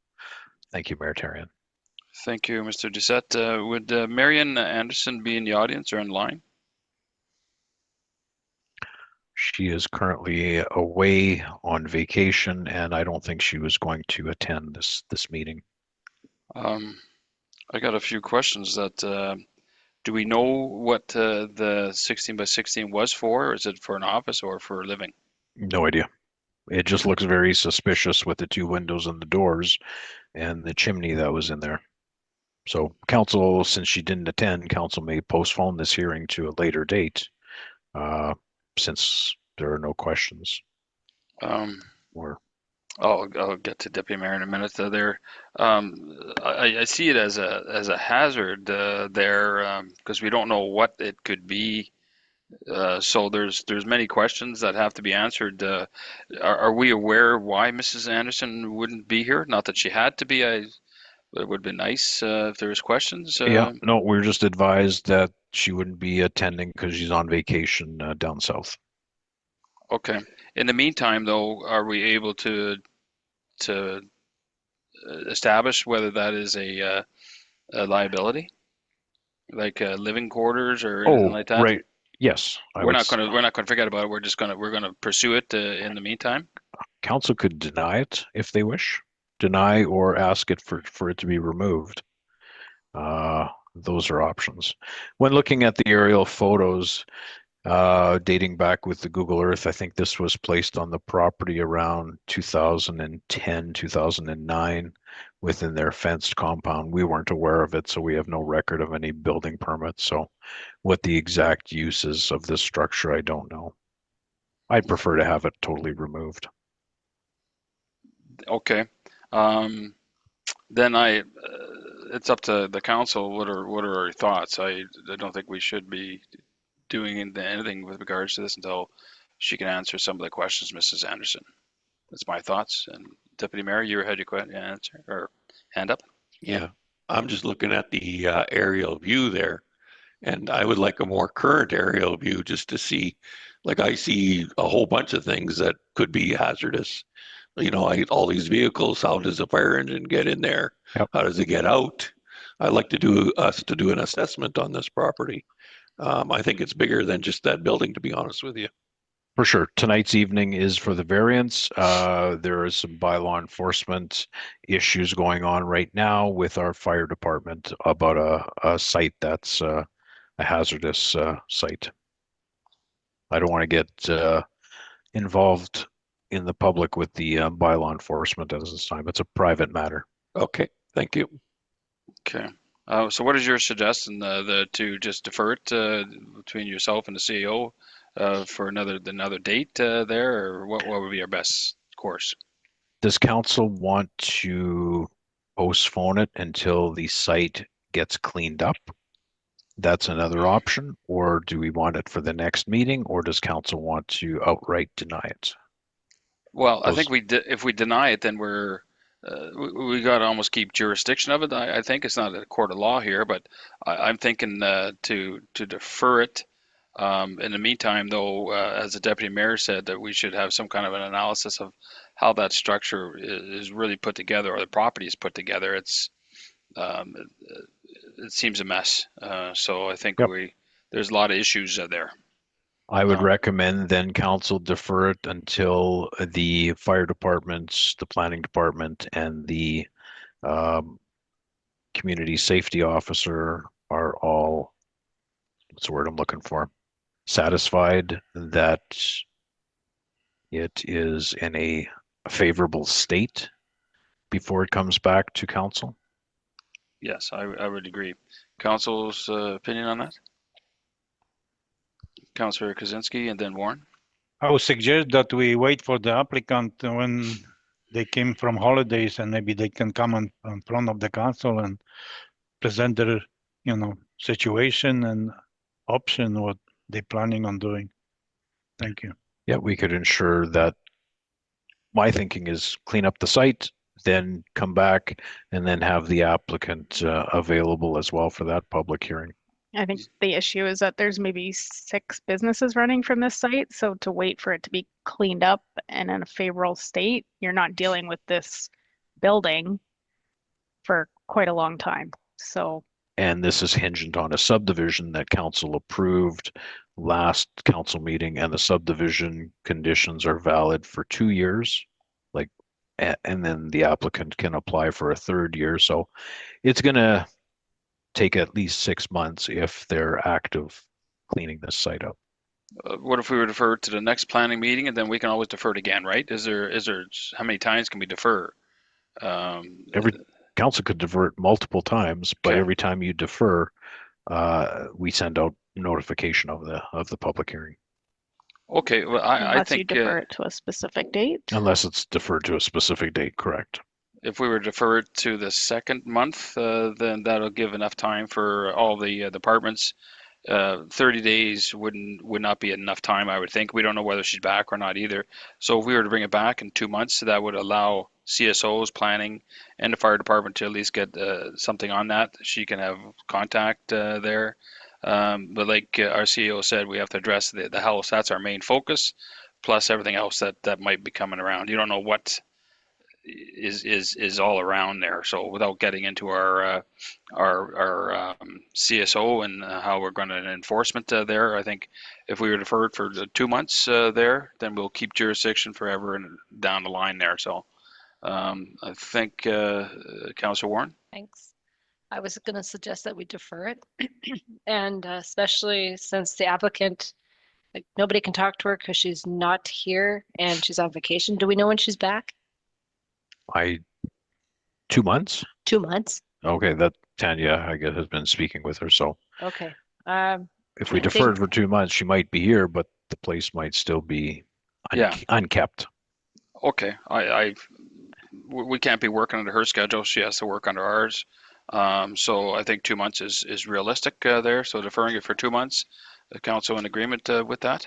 Thank you, Mayor Therrien. Thank you, Mr. Doucette. Would Marion Anderson be in the audience or online? She is currently away on vacation, and I don't think she was going to attend this meeting. I got a few questions that, do we know what the 16 by 16 was for? Or is it for an office or for living? No idea. It just looks very suspicious with the 2 windows and the doors and the chimney that was in there. So council, since she didn't attend, council may postpone this hearing to a later date, since there are no questions. I'll get to Deputy Mayor in a minute. I see it as a hazard there, because we don't know what it could be. So there's many questions that have to be answered. Are we aware why Mrs. Anderson wouldn't be here? Not that she had to be. It would be nice if there was questions. Yeah, no, we're just advised that she wouldn't be attending because she's on vacation down south. Okay. In the meantime, though, are we able to establish whether that is a liability, like living quarters or anything like that? Right. Yes. We're not going to forget about it. We're going to pursue it in the meantime. Council could deny it if they wish, deny or ask it for it to be removed. Those are options. When looking at the aerial photos, dating back with the Google Earth, I think this was placed on the property around 2010, 2009 within their fenced compound. We weren't aware of it, so we have no record of any building permits. So what the exact uses of this structure, I don't know. I'd prefer to have it totally removed. Okay. Then it's up to the council. What are our thoughts? I don't think we should be doing anything with regards to this until she can answer some of the questions, Mrs. Anderson. That's my thoughts. And Deputy Mayor, you had your answer or hand up? Yeah, I'm just looking at the aerial view there, and I would like a more current aerial view just to see, like I see a whole bunch of things that could be hazardous. You know, all these vehicles, how does a fire engine get in there? Yep. How does it get out? I'd like to do an assessment on this property. I think it's bigger than just that building, to be honest with you. For sure. Tonight's evening is for the variance. There is some bylaw enforcement issues going on right now with our fire department about a site that's a hazardous site. I don't want to get involved in the public with the bylaw enforcement at this time. It's a private matter. Okay, thank you. Okay. So what is your suggestion to just defer it between yourself and the CEO for another date there, or what would be our best course? Does council want to postpone it until the site gets cleaned up? That's another option. Or do we want it for the next meeting, or does council want to outright deny it? Well, I think if we deny it, then we got to almost keep jurisdiction of it. I think it's not a court of law here, but I'm thinking to defer it. In the meantime, though, as the deputy mayor said, that we should have some kind of an analysis of how that structure is really put together, or the property is put together, it seems a mess. So I think Yep. there's a lot of issues there. I would recommend then council defer it until the fire departments, the planning department, and the community safety officer are all, what's the word I'm looking for, satisfied that it is in a favorable state before it comes back to council. Yes, I would agree. Council's opinion on that? Councillor Kaczynski and then Warren. I would suggest that we wait for the applicant when they came from holidays, and maybe they can come in front of the council and present their, situation and option, what they're planning on doing. Thank you. Yeah, we could ensure that, my thinking is clean up the site, then come back and then have the applicant available as well for that public hearing. I think the issue is that there's maybe 6 businesses running from this site. So to wait for it to be cleaned up and in a favorable state, you're not dealing with this building for quite a long time. So. And this is hinged on a subdivision that council approved last council meeting, and the subdivision conditions are valid for 2 years. And then the applicant can apply for a 3rd year. So it's gonna take at least 6 months if they're active cleaning this site up. What if we were to defer to the next planning meeting, and then we can always defer it again, right? Is there how many times can we defer? Every council could defer it multiple times, but Okay. every time you defer, we send out notification of the public hearing. Okay, well, I Unless think you defer it to a specific date. Unless it's deferred to a specific date, correct? if we were to defer it to the 2nd month, then that'll give enough time for all the departments. 30 days would not be enough time, I would think. We don't know whether she's back or not either. So if we were to bring it back in 2 months, that would allow CSOs, planning, and the fire department to at least get something on that. She can have contact there. But like our CEO said, we have to address the house. That's our main focus, plus everything else that might be coming around. You don't know what is all around there. So without getting into our CSO and how we're going to enforcement there, I think if we were deferred for the 2 months there, then we'll keep jurisdiction forever and down the line there. So I think Councillor Warren. Thanks. I was going to suggest that we defer it, and especially since the applicant, like, nobody can talk to her because she's not here and she's on vacation. Do we know when she's back? 2 months? 2 months. Okay, that Tanya, I guess, has been speaking with her. So Okay. if we I deferred think- for 2 months, she might be here, but the place might still be unkept. Okay, we can't be working under her schedule. She has to work under ours. So I think 2 months is realistic there. So deferring it for 2 months, the council in agreement with that?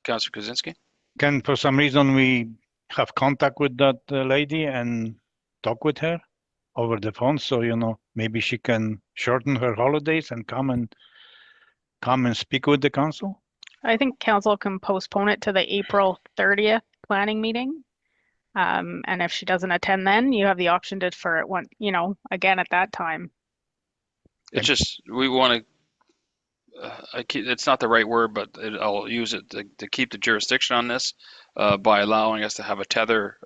Councillor Kaczynski? Can for some reason we have contact with that lady and talk with her over the phone? So, maybe she can shorten her holidays and come and speak with the council? I think council can postpone it to the April 30th planning meeting. And if she doesn't attend, then you have the option to defer it again at that time. It's just, we want to, it's not the right word, but I'll use it to keep the jurisdiction on this by allowing us to have a tether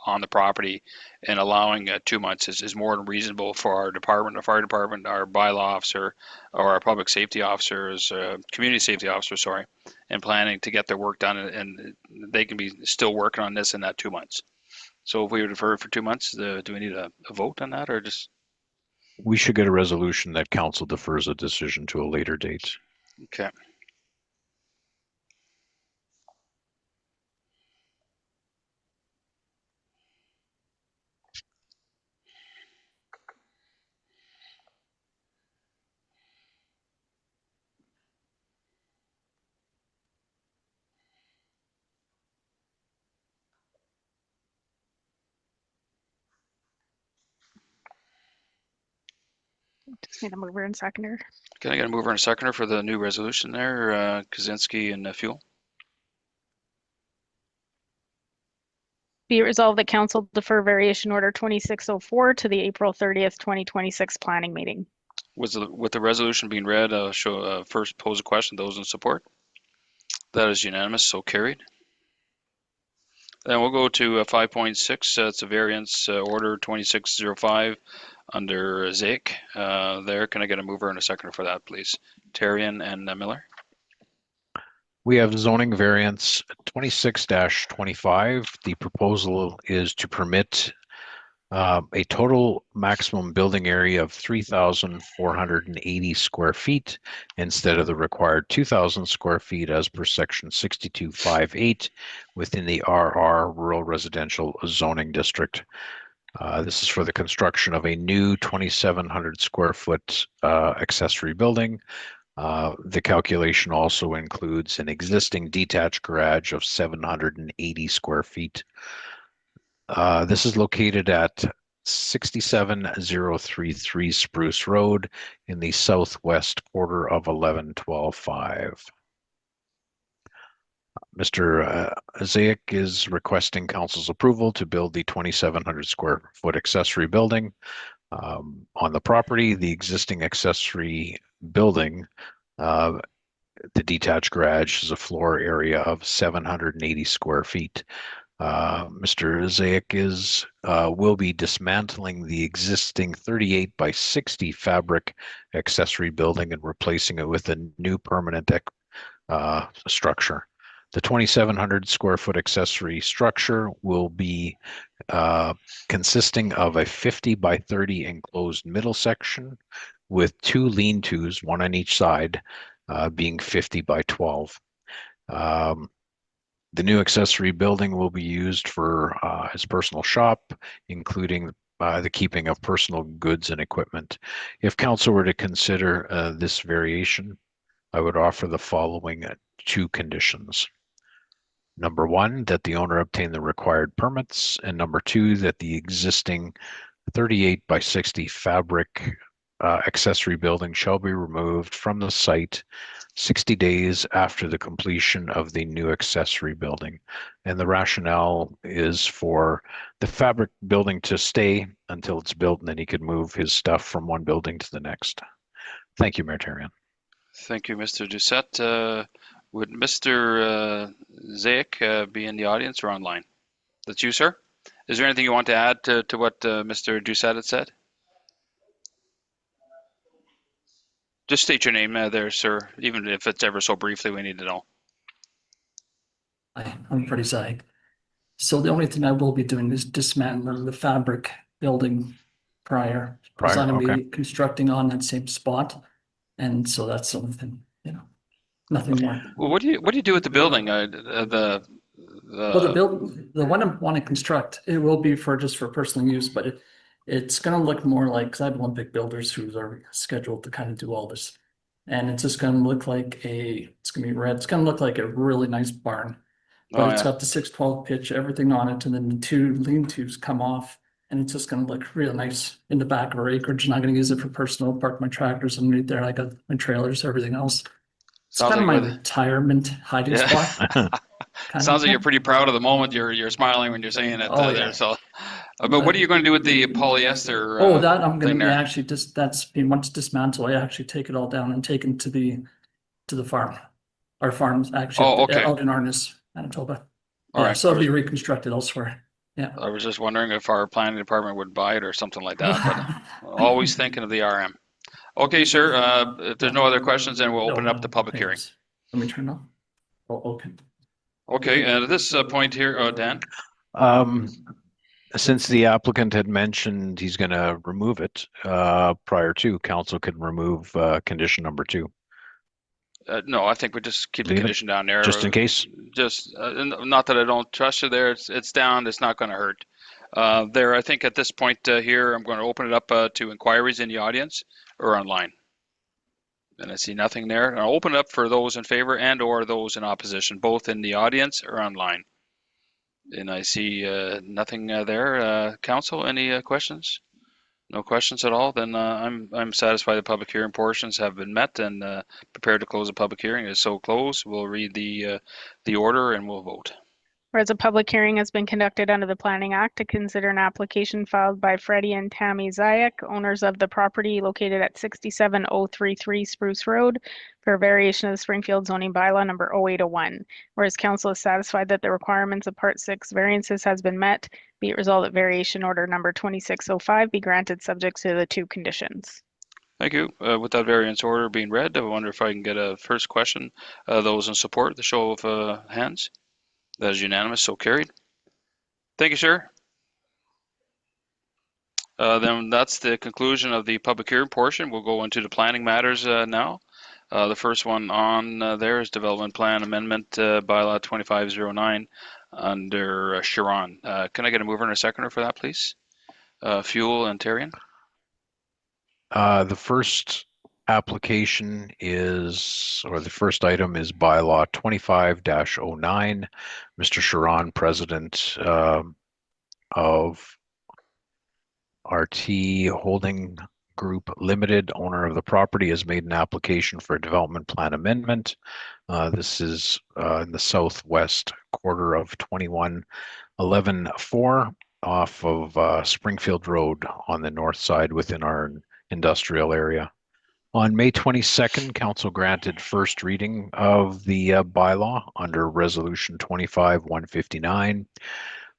on the property, and allowing 2 months is more than reasonable for our department, our fire department, our bylaw officer, or our public safety officers, community safety officer, sorry, and planning to get their work done, and they can be still working on this in that 2 months. So if we were to defer it for 2 months, do we need a vote on that, or just? We should get a resolution that council defers a decision to a later date. Okay. Just need a mover and seconder. Can I get a mover and a seconder for the new resolution there, Kaczynski and Fuel? Be it resolved that council defer variation order 2604 to the April 30th, 2026 planning meeting. With the resolution being read, I'll first pose a question. Those in support? That is unanimous, so carried. Then we'll go to 5.6. It's a variance order 2605 under Zayik. There, can I get a mover and a seconder for that, please? Tarian and Miller. We have zoning variance 26-25. The proposal is to permit a total maximum building area of 3,480 square feet instead of the required 2,000 square feet as per section 6258 within the RR Rural Residential Zoning District. This is for the construction of a new 2,700 square foot accessory building. The calculation also includes an existing detached garage of 780 square feet. This is located at 67033 Spruce Road in the southwest quarter of 11-12-5. Mr. Zayik is requesting council's approval to build the 2,700 square foot accessory building on the property. The existing accessory building, the detached garage, is a floor area of 780 square feet. Mr. Zayik will be dismantling the existing 38 by 60 fabric accessory building and replacing it with a new permanent structure. The 2,700 square foot accessory structure will be consisting of a 50 by 30 enclosed middle section with 2 lean-tos, one on each side, being 50 by 12. The new accessory building will be used for his personal shop, including the keeping of personal goods and equipment. If council were to consider this variation, I would offer the following 2 conditions. Number 1, that the owner obtain the required permits, and number 2, that the existing 38 by 60 fabric accessory building shall be removed from the site 60 days after the completion of the new accessory building. And the rationale is for the fabric building to stay until it's built, and then he could move his stuff from one building to the next. Thank you, Mayor Tarian. Thank you, Mr. Doucette. Would Mr. Zayik be in the audience or online? That's you, sir. Is there anything you want to add to what Mr. Doucette had said? Just state your name there, sir. Even if it's ever so briefly, we need to know. Hi, I'm Freddie Zayik. So the only thing I will be doing is dismantling the fabric building prior. Because I'm going to be constructing on that same spot. And so that's the only thing, nothing more. Well, what do you do with the building? Well, the one I want to construct, it will be just for personal use, but it's going to look more like, because I have Olympic builders who are scheduled to kind of do all this. And it's just going to look like it's going to be red. It's going to look like a really nice barn. But it's got the 612 pitch, everything on it, and then the 2 lean-tos come off. And it's just going to look real nice in the back of our acreage. I'm not going to use it for personal, park my tractors underneath there. I got my trailers, everything else. It's kind of my retirement hiding spot. Sounds like you're pretty proud of the moment. You're smiling when you're saying it there. So, but what are you going to do with the polyester? That I'm going to be actually that's being once dismantled. I actually take it all down and take it to the farm. Our farm's actually out in Arnis, Manitoba. So it'll be reconstructed elsewhere. Yeah. I was just wondering if our planning department would buy it or something like that. But always thinking of the RM. Okay, sir. If there's no other questions, then we'll open up the public hearing. Let me turn off. Okay. Okay, and at this point here, Dan. Since the applicant had mentioned he's going to remove it prior to, council can remove condition number 2. No, I think we just keep the condition down there. Just in case? Just, not that I don't trust you there. It's down. It's not going to hurt. I think at this point here, I'm going to open it up to inquiries in the audience or online. And I see nothing there. And I'll open it up for those in favor and or those in opposition, both in the audience or online. And I see nothing there. Council, any questions? No questions at all? Then I'm satisfied the public hearing portions have been met and prepared to close the public hearing. Is so closed. We'll read the order and we'll vote. Whereas a public hearing has been conducted under the Planning Act to consider an application filed by Freddie and Tammy Zayik, owners of the property located at 67033 Spruce Road, for a variation of the Springfield zoning bylaw number 0801. Whereas council is satisfied that the requirements of Part 6 variances has been met, be it resolved that variation order number 2605 be granted subject to the 2 conditions. Thank you. With that variance order being read, I wonder if I can get a first question. Those in support, the show of hands. That is unanimous, so carried. Thank you, sir. Then that's the conclusion of the public hearing portion. We'll go into the planning matters now. The first one on there is Development Plan Amendment Bylaw 2509 under Charron. Can I get a mover and a seconder for that, please? Fuel and Terrian. The first application is, or the first item is bylaw 25-09. Mr. Charron, president of RT Holding Group Limited, owner of the property, has made an application for a development plan amendment. This is in the southwest quarter of 2111-4 off of Springfield Road on the north side within our industrial area. On May 22nd, council granted first reading of the bylaw under resolution 25-159.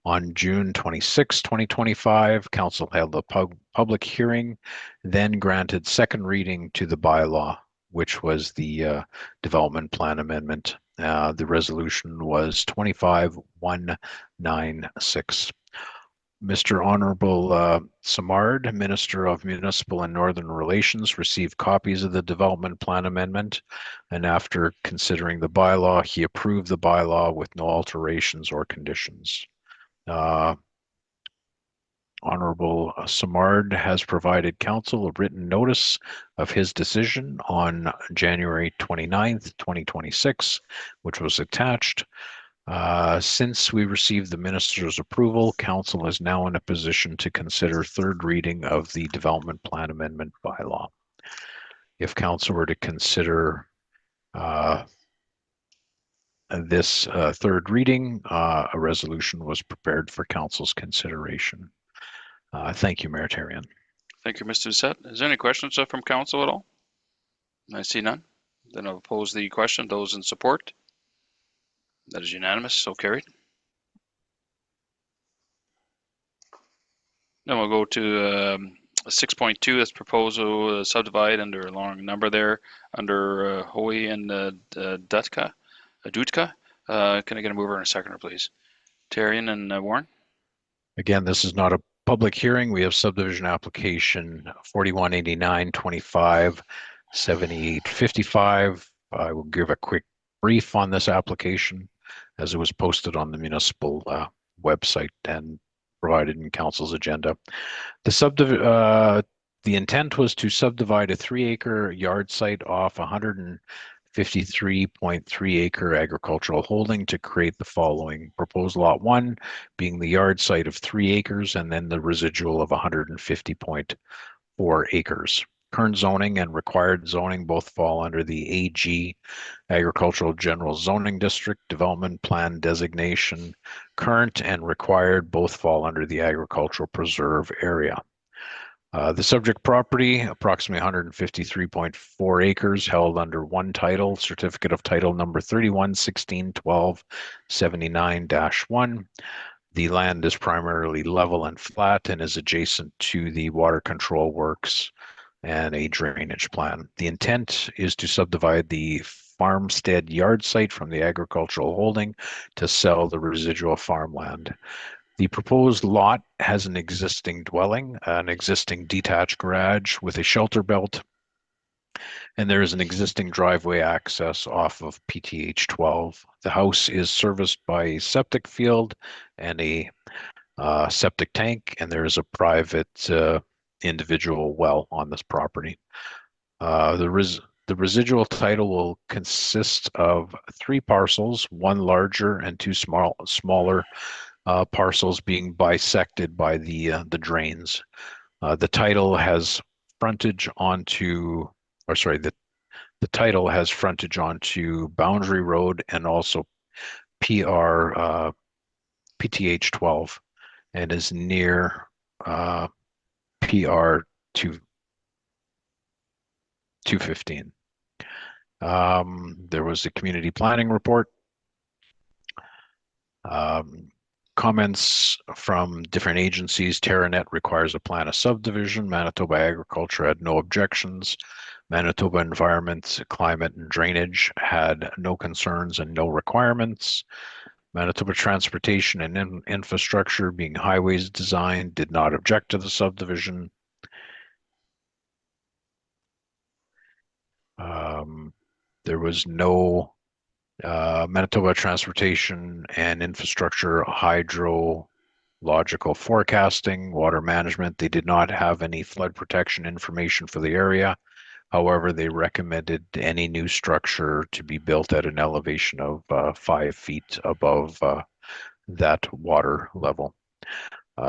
On June 26, 2025, council held a public hearing, then granted second reading to the bylaw, which was the development plan amendment. The resolution was 25-196. Mr. Honorable Simard, Minister of Municipal and Northern Relations, received copies of the development plan amendment, and after considering the bylaw, he approved the bylaw with no alterations or conditions. Honorable Simard has provided council a written notice of his decision on January 29th, 2026, which was attached. Since we received the minister's approval, council is now in a position to consider third reading of the development plan amendment bylaw. If council were to consider this third reading, a resolution was prepared for council's consideration. Thank you, Mayor Terrian. Thank you, Mr. Doucette. Is there any questions from council at all? I see none. Then I'll pose the question. Those in support? That is unanimous, so carried. Then we'll go to 6.2, that's proposal subdivide under a long number there, under Hoey and Dutka. Can I get a mover and a seconder, please? Terrian and Warren. Again, this is not a public hearing. We have subdivision application 4189-25-7855. I will give a quick brief on this application as it was posted on the municipal website and provided in council's agenda. The intent was to subdivide a 3-acre yard site off 153.3 acre agricultural holding to create the following. Proposed lot 1 being the yard site of 3 acres and then the residual of 150.4 acres. Current zoning and required zoning both fall under the AG Agricultural General Zoning District Development Plan designation. Current and required both fall under the Agricultural Preserve area. The subject property, approximately 153.4 acres, held under one title, certificate of title number 31/16/12/79-1. The land is primarily level and flat and is adjacent to the water control works and a drainage plan. The intent is to subdivide the farmstead yard site from the agricultural holding to sell the residual farmland. The proposed lot has an existing dwelling, an existing detached garage with a shelter belt, and there is an existing driveway access off of PTH 12. The house is serviced by a septic field and a septic tank, and there is a private individual well on this property. The residual title will consist of 3 parcels, 1 larger and 2 smaller parcels being bisected by the drains. The title has frontage onto, the title has frontage onto Boundary Road and also PR PTH 12 and is near PR 215. There was a community planning report. Comments from different agencies. Terranet requires a plan of subdivision. Manitoba Agriculture had no objections. Manitoba Environment, Climate and Drainage had no concerns and no requirements. Manitoba Transportation and Infrastructure, being highways design, did not object to the subdivision. There was no Manitoba Transportation and Infrastructure hydrological forecasting, water management. They did not have any flood protection information for the area. However, they recommended any new structure to be built at an elevation of 5 feet above that water level.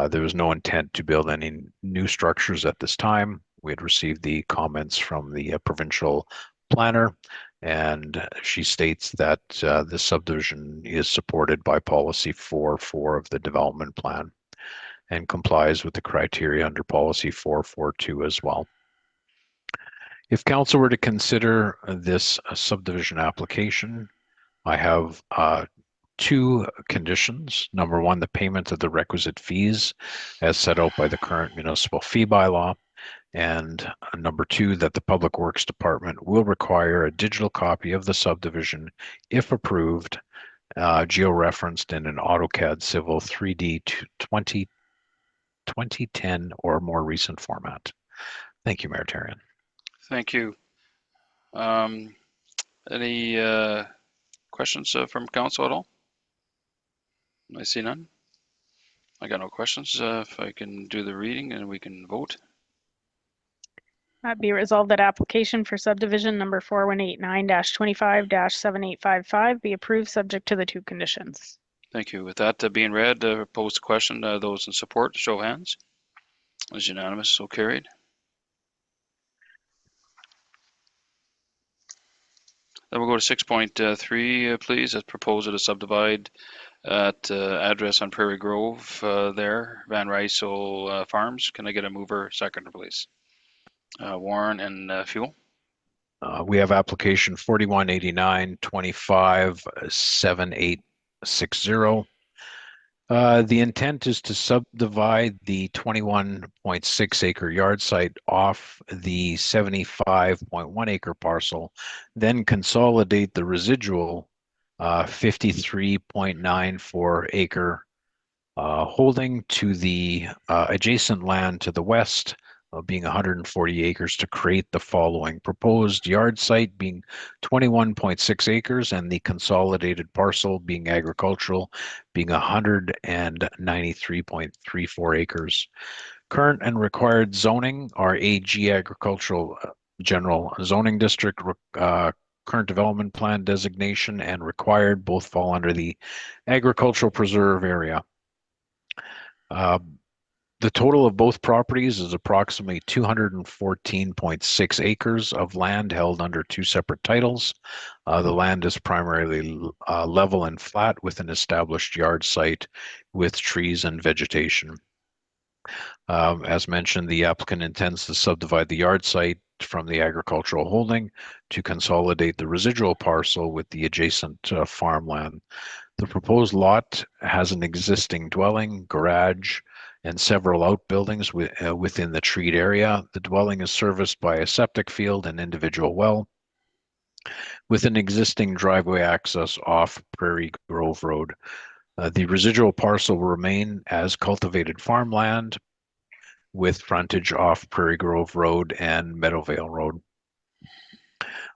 There was no intent to build any new structures at this time. We had received the comments from the provincial planner, and she states that the subdivision is supported by policy 4.4 of the development plan and complies with the criteria under policy 4.4.2 as well. If council were to consider this subdivision application, I have 2 conditions. Number 1, the payment of the requisite fees as set out by the current municipal fee bylaw. And number 2, that the Public Works Department will require a digital copy of the subdivision, if approved, geo-referenced in an AutoCAD Civil 3D 2010 or more recent format. Thank you, Mayor Tarian. Thank you. Any questions from council at all? I see none. I got no questions. If I can do the reading and we can vote. Be resolved that application for subdivision number 4189-25-7855 be approved subject to the 2 conditions. Thank you. With that being read, pose the question. Those in support, show hands. Is unanimous, so carried. Then we'll go to 6.3, please. As proposal to subdivide at address on Prairie Grove there, Van Ryssel Farms. Can I get a mover seconder, please? Warren and Fuel. We have application 4189-25-7860. The intent is to subdivide the 21.6 acre yard site off the 75.1 acre parcel, then consolidate the residual 53.94 acre holding to the adjacent land to the west, being 140 acres, to create the following proposed yard site being 21.6 acres and the consolidated parcel being agricultural being 193.34 acres. Current and required zoning are AG Agricultural General Zoning District, current development plan designation, and required both fall under the agricultural preserve area. The total of both properties is approximately 214.6 acres of land held under 2 separate titles. The land is primarily level and flat with an established yard site with trees and vegetation. As mentioned, the applicant intends to subdivide the yard site from the agricultural holding to consolidate the residual parcel with the adjacent farmland. The proposed lot has an existing dwelling, garage, and several outbuildings within the treed area. The dwelling is serviced by a septic field and individual well, with an existing driveway access off Prairie Grove Road. The residual parcel will remain as cultivated farmland with frontage off Prairie Grove Road and Meadowvale Road.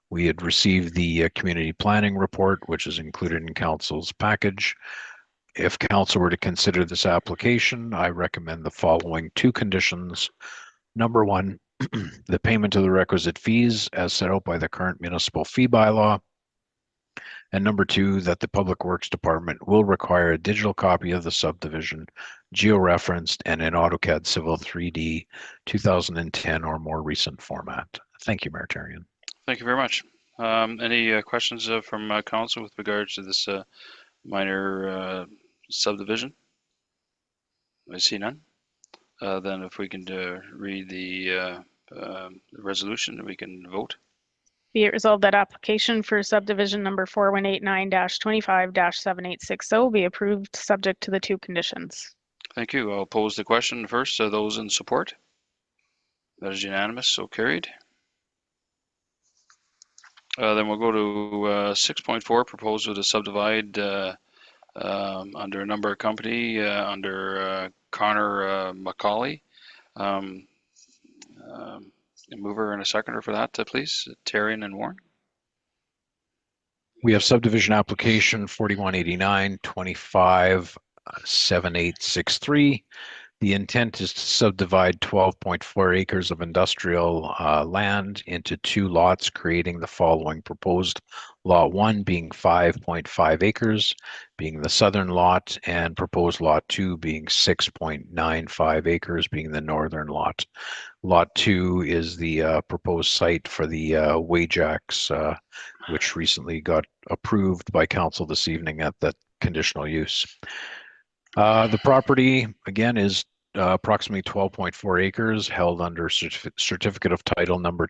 We had received the community planning report, which is included in council's package. If council were to consider this application, I recommend the following 2 conditions. Number 1, the payment of the requisite fees as set out by the current municipal fee bylaw. And number 2, that the Public Works Department will require a digital copy of the subdivision, geo-referenced and in AutoCAD Civil 3D 2010 or more recent format. Thank you, Mayor Tarian. Thank you very much. Any questions from council with regards to this minor subdivision? I see none. Then if we can read the resolution, we can vote. Be it resolved that application for subdivision number 4189-25-7860 be approved subject to the 2 conditions. Thank you. I'll pose the question first. Those in support? That is unanimous, so carried. Then we'll go to 6.4, proposal to subdivide under a number of company under Connor Macaulay. A mover and a seconder for that, please. Terrian and Warren. We have subdivision application 4189-25-7863. The intent is to subdivide 12.4 acres of industrial land into 2 lots, creating the following proposed lot 1 being 5.5 acres, being the southern lot, and proposed lot 2 being 6.95 acres, being the northern lot. Lot 2 is the proposed site for the Wajax, which recently got approved by council this evening at the conditional use. The property, again, is approximately 12.4 acres held under certificate of title number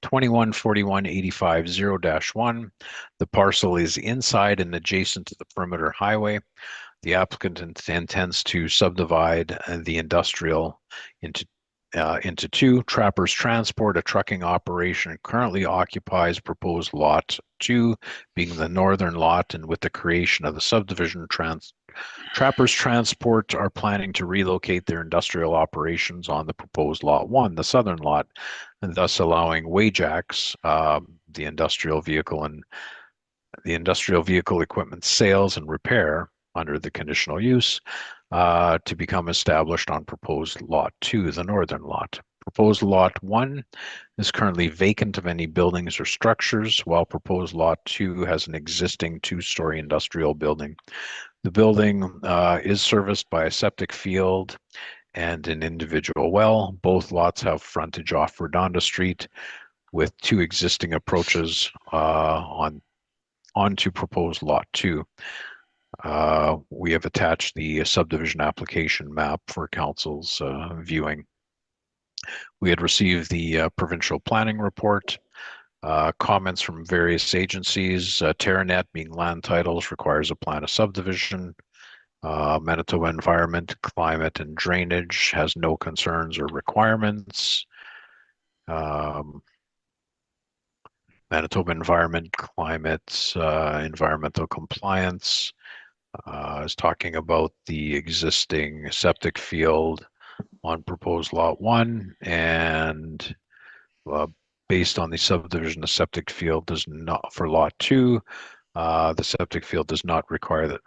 214185-0-1. The parcel is inside and adjacent to the perimeter highway. The applicant intends to subdivide the industrial into 2. Trappers Transport, a trucking operation, currently occupies proposed lot 2, being the northern lot, and with the creation of the subdivision, Trappers Transport are planning to relocate their industrial operations on the proposed lot 1, the southern lot, and thus allowing Wajax, the industrial vehicle equipment sales and repair under the conditional use, to become established on proposed lot 2, the northern lot. Proposed lot 1 is currently vacant of any buildings or structures, while proposed lot 2 has an existing 2-story industrial building. The building is serviced by a septic field and an individual well. Both lots have frontage off Redonda Street with 2 existing approaches onto proposed lot 2. We have attached the subdivision application map for council's viewing. We had received the provincial planning report, comments from various agencies. Terranet, being land titles, requires a plan of subdivision. Manitoba Environment, Climate and Drainage has no concerns or requirements. Manitoba Environment, Climate, Environmental Compliance is talking about the existing septic field on proposed lot 1, and based on the subdivision, the septic field does not, for lot 2, the septic field does not require that,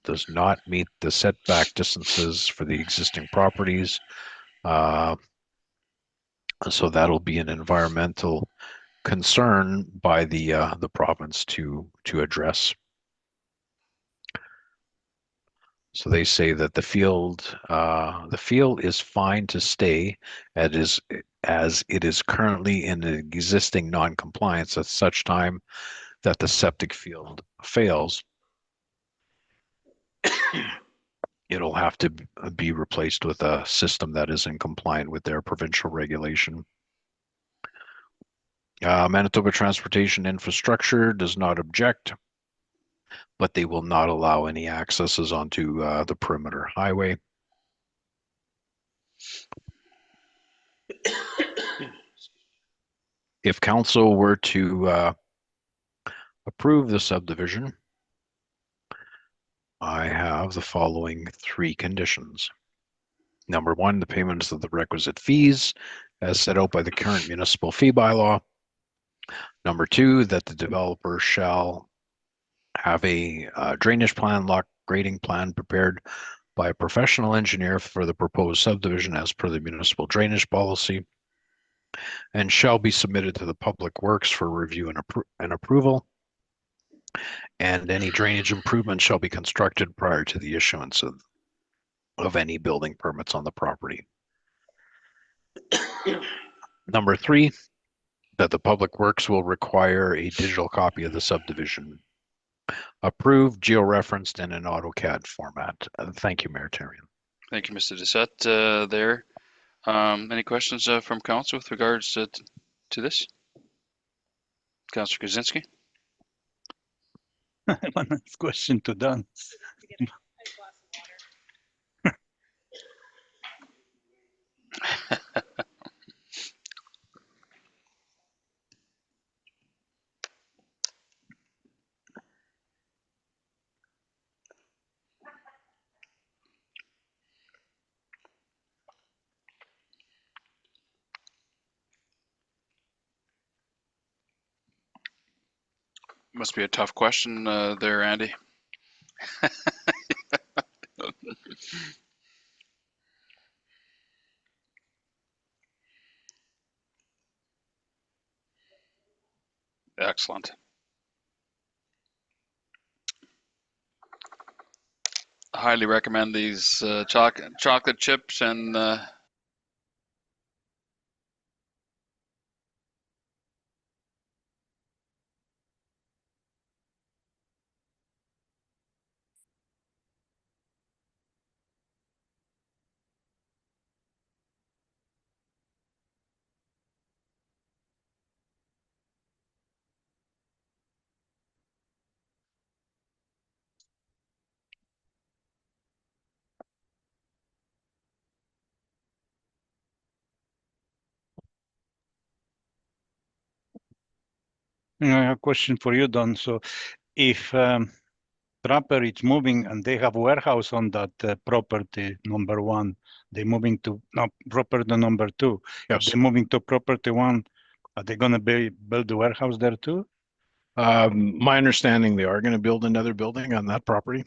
does not meet the setback distances for the existing properties. So that'll be an environmental concern by the province to address. So they say that the field is fine to stay as it is currently in an existing non-compliance at such time that the septic field fails. It'll have to be replaced with a system that is in compliant with their provincial regulation. Manitoba Transportation Infrastructure does not object, but they will not allow any accesses onto the perimeter highway. If council were to approve the subdivision, I have the following 3 conditions. Number 1, the payments of the requisite fees as set out by the current municipal fee bylaw. Number 2, that the developer shall have a drainage plan, lock grading plan prepared by a professional engineer for the proposed subdivision as per the municipal drainage policy, and shall be submitted to the Public Works for review and approval. And any drainage improvements shall be constructed prior to the issuance of any building permits on the property. Number 3, that the Public Works will require a digital copy of the subdivision, approved, georeferenced, in an AutoCAD format. Thank you, Mayor Terrian. Thank you, Mr. Doucette, there. Any questions from council with regards to this? Councillor Kaczynski? One last question to Don. Must be a tough question there, Andy. Excellent. I highly recommend these chocolate chips and I have a question for you, Don. So if Trapper is moving and they have warehouse on that property number 1, they're moving to property number 2. Yes. If they're moving to property 1, are they going to build the warehouse there too? My understanding, they are going to build another building on that property,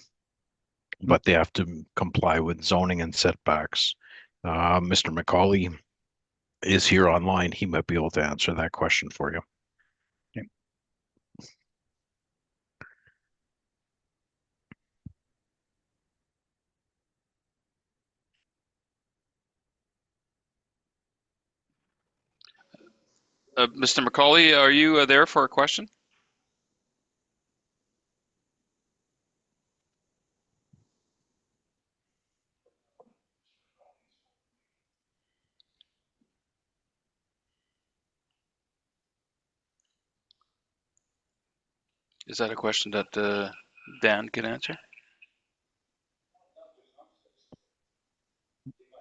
but they have to comply with zoning and setbacks. Mr. Macaulay is here online. He might be able to answer that question for you. Mr. Macaulay, are you there for a question? Is that a question that Dan can answer?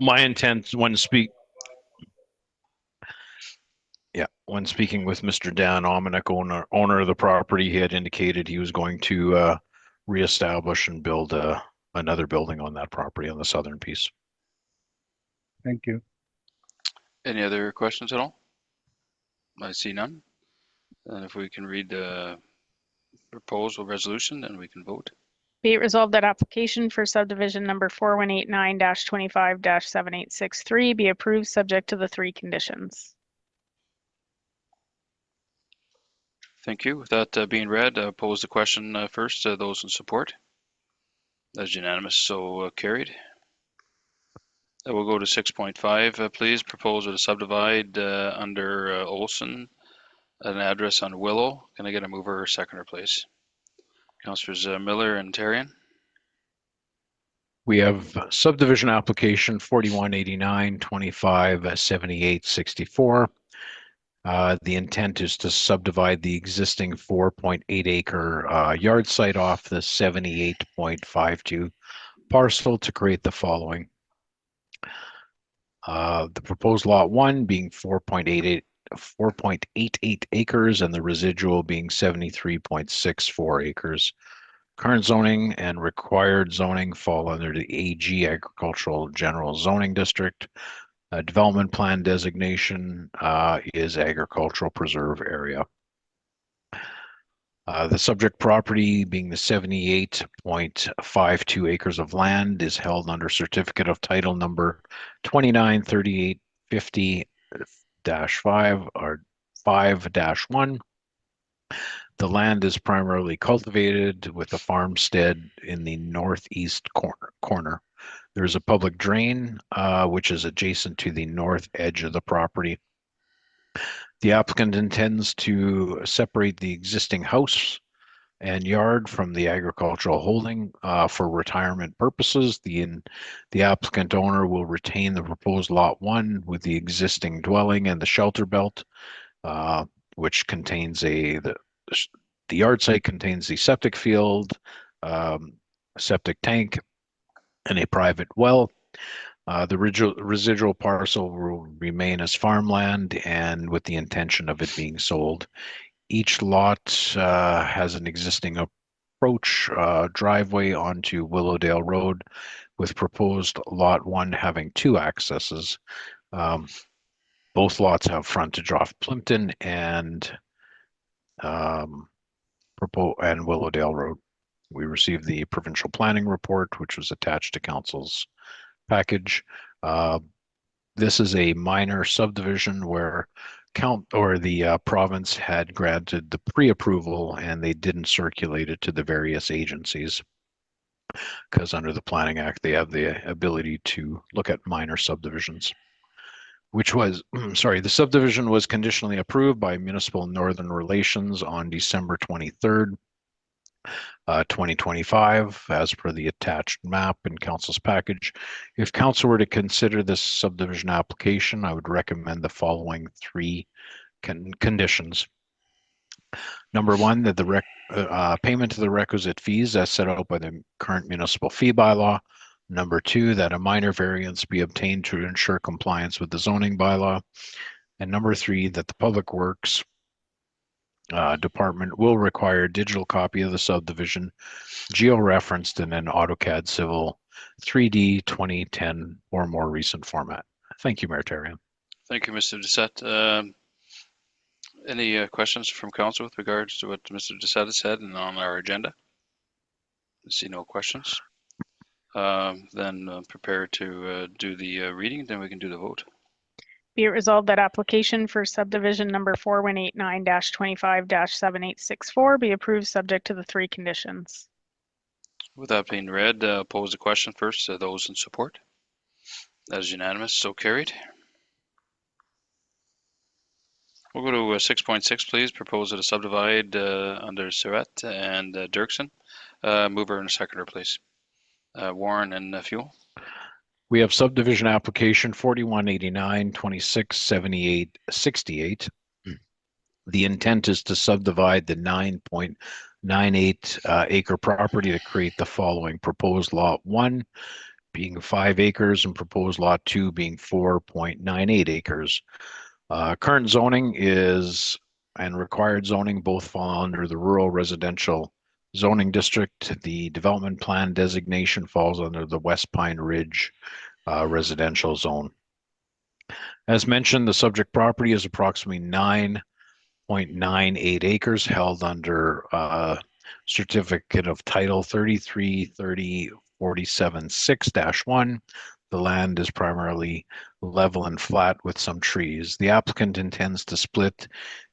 My intent when speaking with Mr. Dan Ominick, owner of the property, he had indicated he was going to reestablish and build another building on that property on the southern piece. Thank you. Any other questions at all? I see none. And if we can read the proposal resolution, then we can vote. Be it resolved that application for subdivision number 4189-25-7863 be approved subject to the 3 conditions. Thank you. With that being read, I'll pose the question first. Those in support? That's unanimous, so carried. We'll go to 6.5, please. Proposal to subdivide under Olson, an address on Willow. Can I get a mover or seconder, please? Councillors Miller and Tarian. We have subdivision application 4189-25-7864. The intent is to subdivide the existing 4.8 acre yard site off the 78.52 parcel to create the following. The proposed lot 1 being 4.88 acres and the residual being 73.64 acres. Current zoning and required zoning fall under the AG Agricultural General Zoning District. Development plan designation is agricultural preserve area. The subject property being the 78.52 acres of land is held under certificate of title number 293850-5 or 5-1. The land is primarily cultivated with a farmstead in the northeast corner. There's a public drain, which is adjacent to the north edge of the property. The applicant intends to separate the existing house and yard from the agricultural holding for retirement purposes. The applicant owner will retain the proposed lot 1 with the existing dwelling and the shelter belt, which contains the yard site contains the septic field, septic tank, and a private well. The residual parcel will remain as farmland and with the intention of it being sold. Each lot has an existing approach driveway onto Willowdale Road, with proposed lot 1 having 2 accesses. Both lots have frontage off Plimpton and Willowdale Road. We received the provincial planning report, which was attached to council's package. This is a minor subdivision where the province had granted the pre-approval and they didn't circulate it to the various agencies, because under the Planning Act they have the ability to look at minor subdivisions. The subdivision was conditionally approved by Municipal Northern Relations on December 23rd, 2025, as per the attached map in council's package. If council were to consider this subdivision application, I would recommend the following 3 conditions. Number 1, that the payment of the requisite fees as set out by the current municipal fee bylaw. Number 2, that a minor variance be obtained to ensure compliance with the zoning bylaw. And number 3, that the Public Works Department will require a digital copy of the subdivision, geo-referenced in an AutoCAD Civil 3D 2010 or more recent format. Thank you, Mayor Therrien. Thank you, Mr. Doucette. Any questions from council with regards to what Mr. Doucette has said and on our agenda? I see no questions. Then prepare to do the reading, then we can do the vote. Be it resolved that application for subdivision number 4189-25-7864 be approved subject to the 3 conditions. With that being read, pose the question first to those in support. That is unanimous, so carried. We'll go to 6.6, please. Proposal to subdivide under Saurette and Doerksen. Mover and seconder, please. Warren and Fuel. We have subdivision application 4189-2678-68. The intent is to subdivide the 9.98 acre property to create the following: proposed lot 1 being 5 acres and proposed lot 2 being 4.98 acres. Current zoning is and required zoning both fall under the rural residential zoning district. The development plan designation falls under the West Pine Ridge residential zone. As mentioned, the subject property is approximately 9.98 acres held under certificate of title 333047-6-1. The land is primarily level and flat with some trees. The applicant intends to split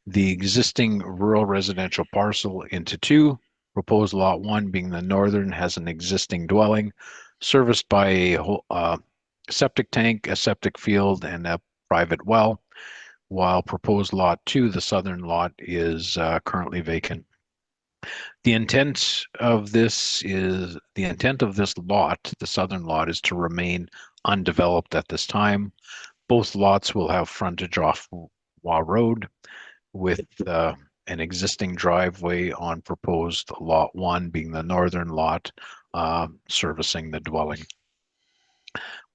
the existing rural residential parcel into 2. Proposed lot 1 being the northern has an existing dwelling serviced by a septic tank, a septic field, and a private well, while proposed lot 2, the southern lot, is currently vacant. The intent of this lot, the southern lot, is to remain undeveloped at this time. Both lots will have frontage off Waugh Road with an existing driveway on proposed lot 1 being the northern lot, servicing the dwelling.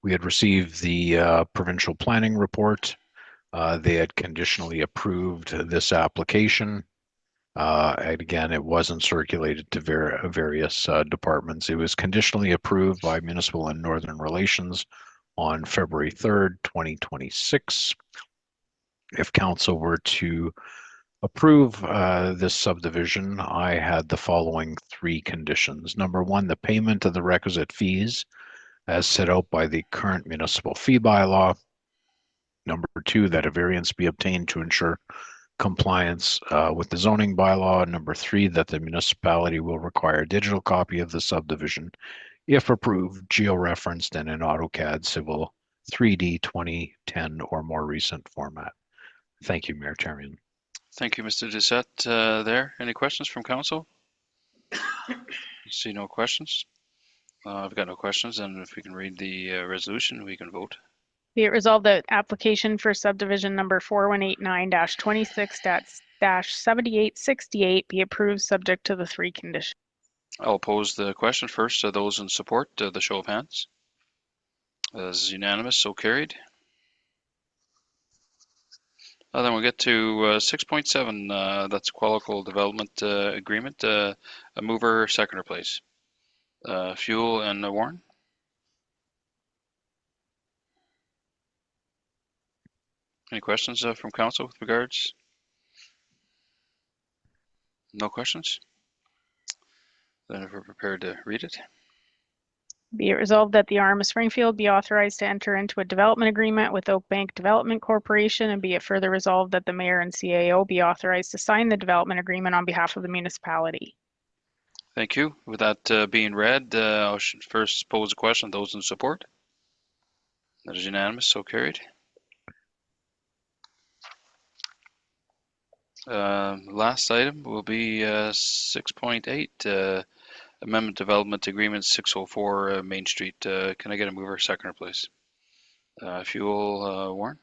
We had received the provincial planning report. They had conditionally approved this application. And again, it wasn't circulated to various departments. It was conditionally approved by Municipal and Northern Relations on February 3rd, 2026. If council were to approve this subdivision, I had the following 3 conditions. Number 1, the payment of the requisite fees as set out by the current municipal fee bylaw. Number 2, that a variance be obtained to ensure compliance with the zoning bylaw. Number 3, that the municipality will require a digital copy of the subdivision, if approved, geo-referenced in an AutoCAD Civil 3D 2010 or more recent format. Thank you, Mayor Therrien. Thank you, Mr. Doucette. There, any questions from council? See no questions. I've got no questions, and if we can read the resolution, we can vote. Be it resolved that application for subdivision number 4189-26-7868 be approved subject to the 3 conditions. I'll pose the question first. Those in support, the show of hands. This is unanimous, so carried. Then we'll get to 6.7. That's Qualico Development Agreement. A mover, seconder, please. Fuel and Warren. Any questions from council with regards? No questions? Then if we're prepared to read it. Be it resolved that the RM of Springfield be authorized to enter into a development agreement with Oak Bank Development Corporation, and be it further resolved that the mayor and CAO be authorized to sign the development agreement on behalf of the municipality. Thank you. With that being read, I should first pose a question. Those in support? That is unanimous, so carried. Last item will be 6.8. Amendment Development Agreement 604 Main Street. Can I get a mover, seconder, please? Fuel, Warren.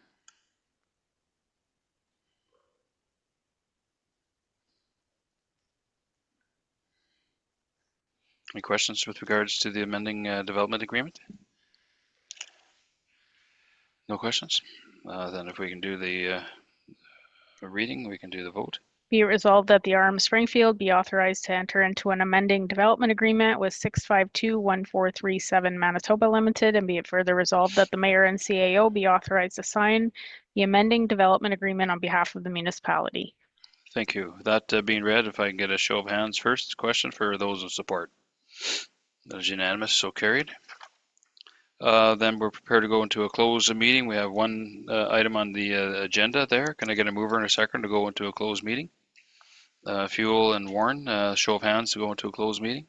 Any questions with regards to the amending development agreement? No questions? Then if we can do the reading, we can do the vote. Be it resolved that the RM of Springfield be authorized to enter into an amending development agreement with 6521437 Manitoba Limited, and be it further resolved that the mayor and CAO be authorized to sign the amending development agreement on behalf of the municipality. Thank you. That being read, if I can get a show of hands first, question for those in support. That is unanimous, so carried. Then we're prepared to go into a closed meeting. We have one item on the agenda there. Can I get a mover and a second to go into a closed meeting? Fuel and Warren, show of hands to go into a closed meeting.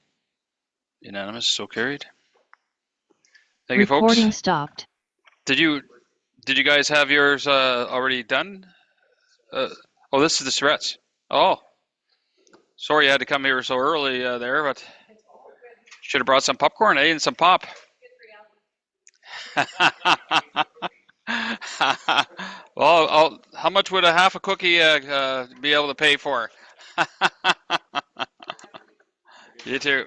Unanimous, so carried. Thank you, folks. Recording stopped. Did you guys have yours already done? Oh, this is the Saurettes. Oh, sorry you had to come here so early there, but should have brought some popcorn, and some pop. Well, how much would a half a cookie be able to pay for? You too.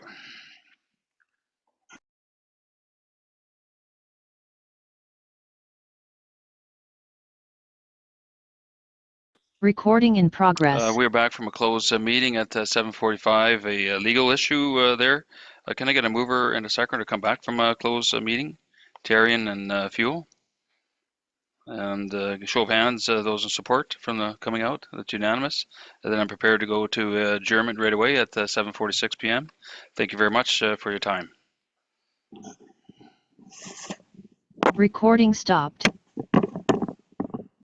Recording in progress. We're back from a closed meeting at 7:45. A legal issue there. Can I get a mover and a second to come back from a closed meeting? Terrian and Fuel. And show of hands, those in support from the coming out. That's unanimous. And then I'm prepared to go to adjournment right away at 7:46 p.m. Thank you very much for your time. Recording stopped.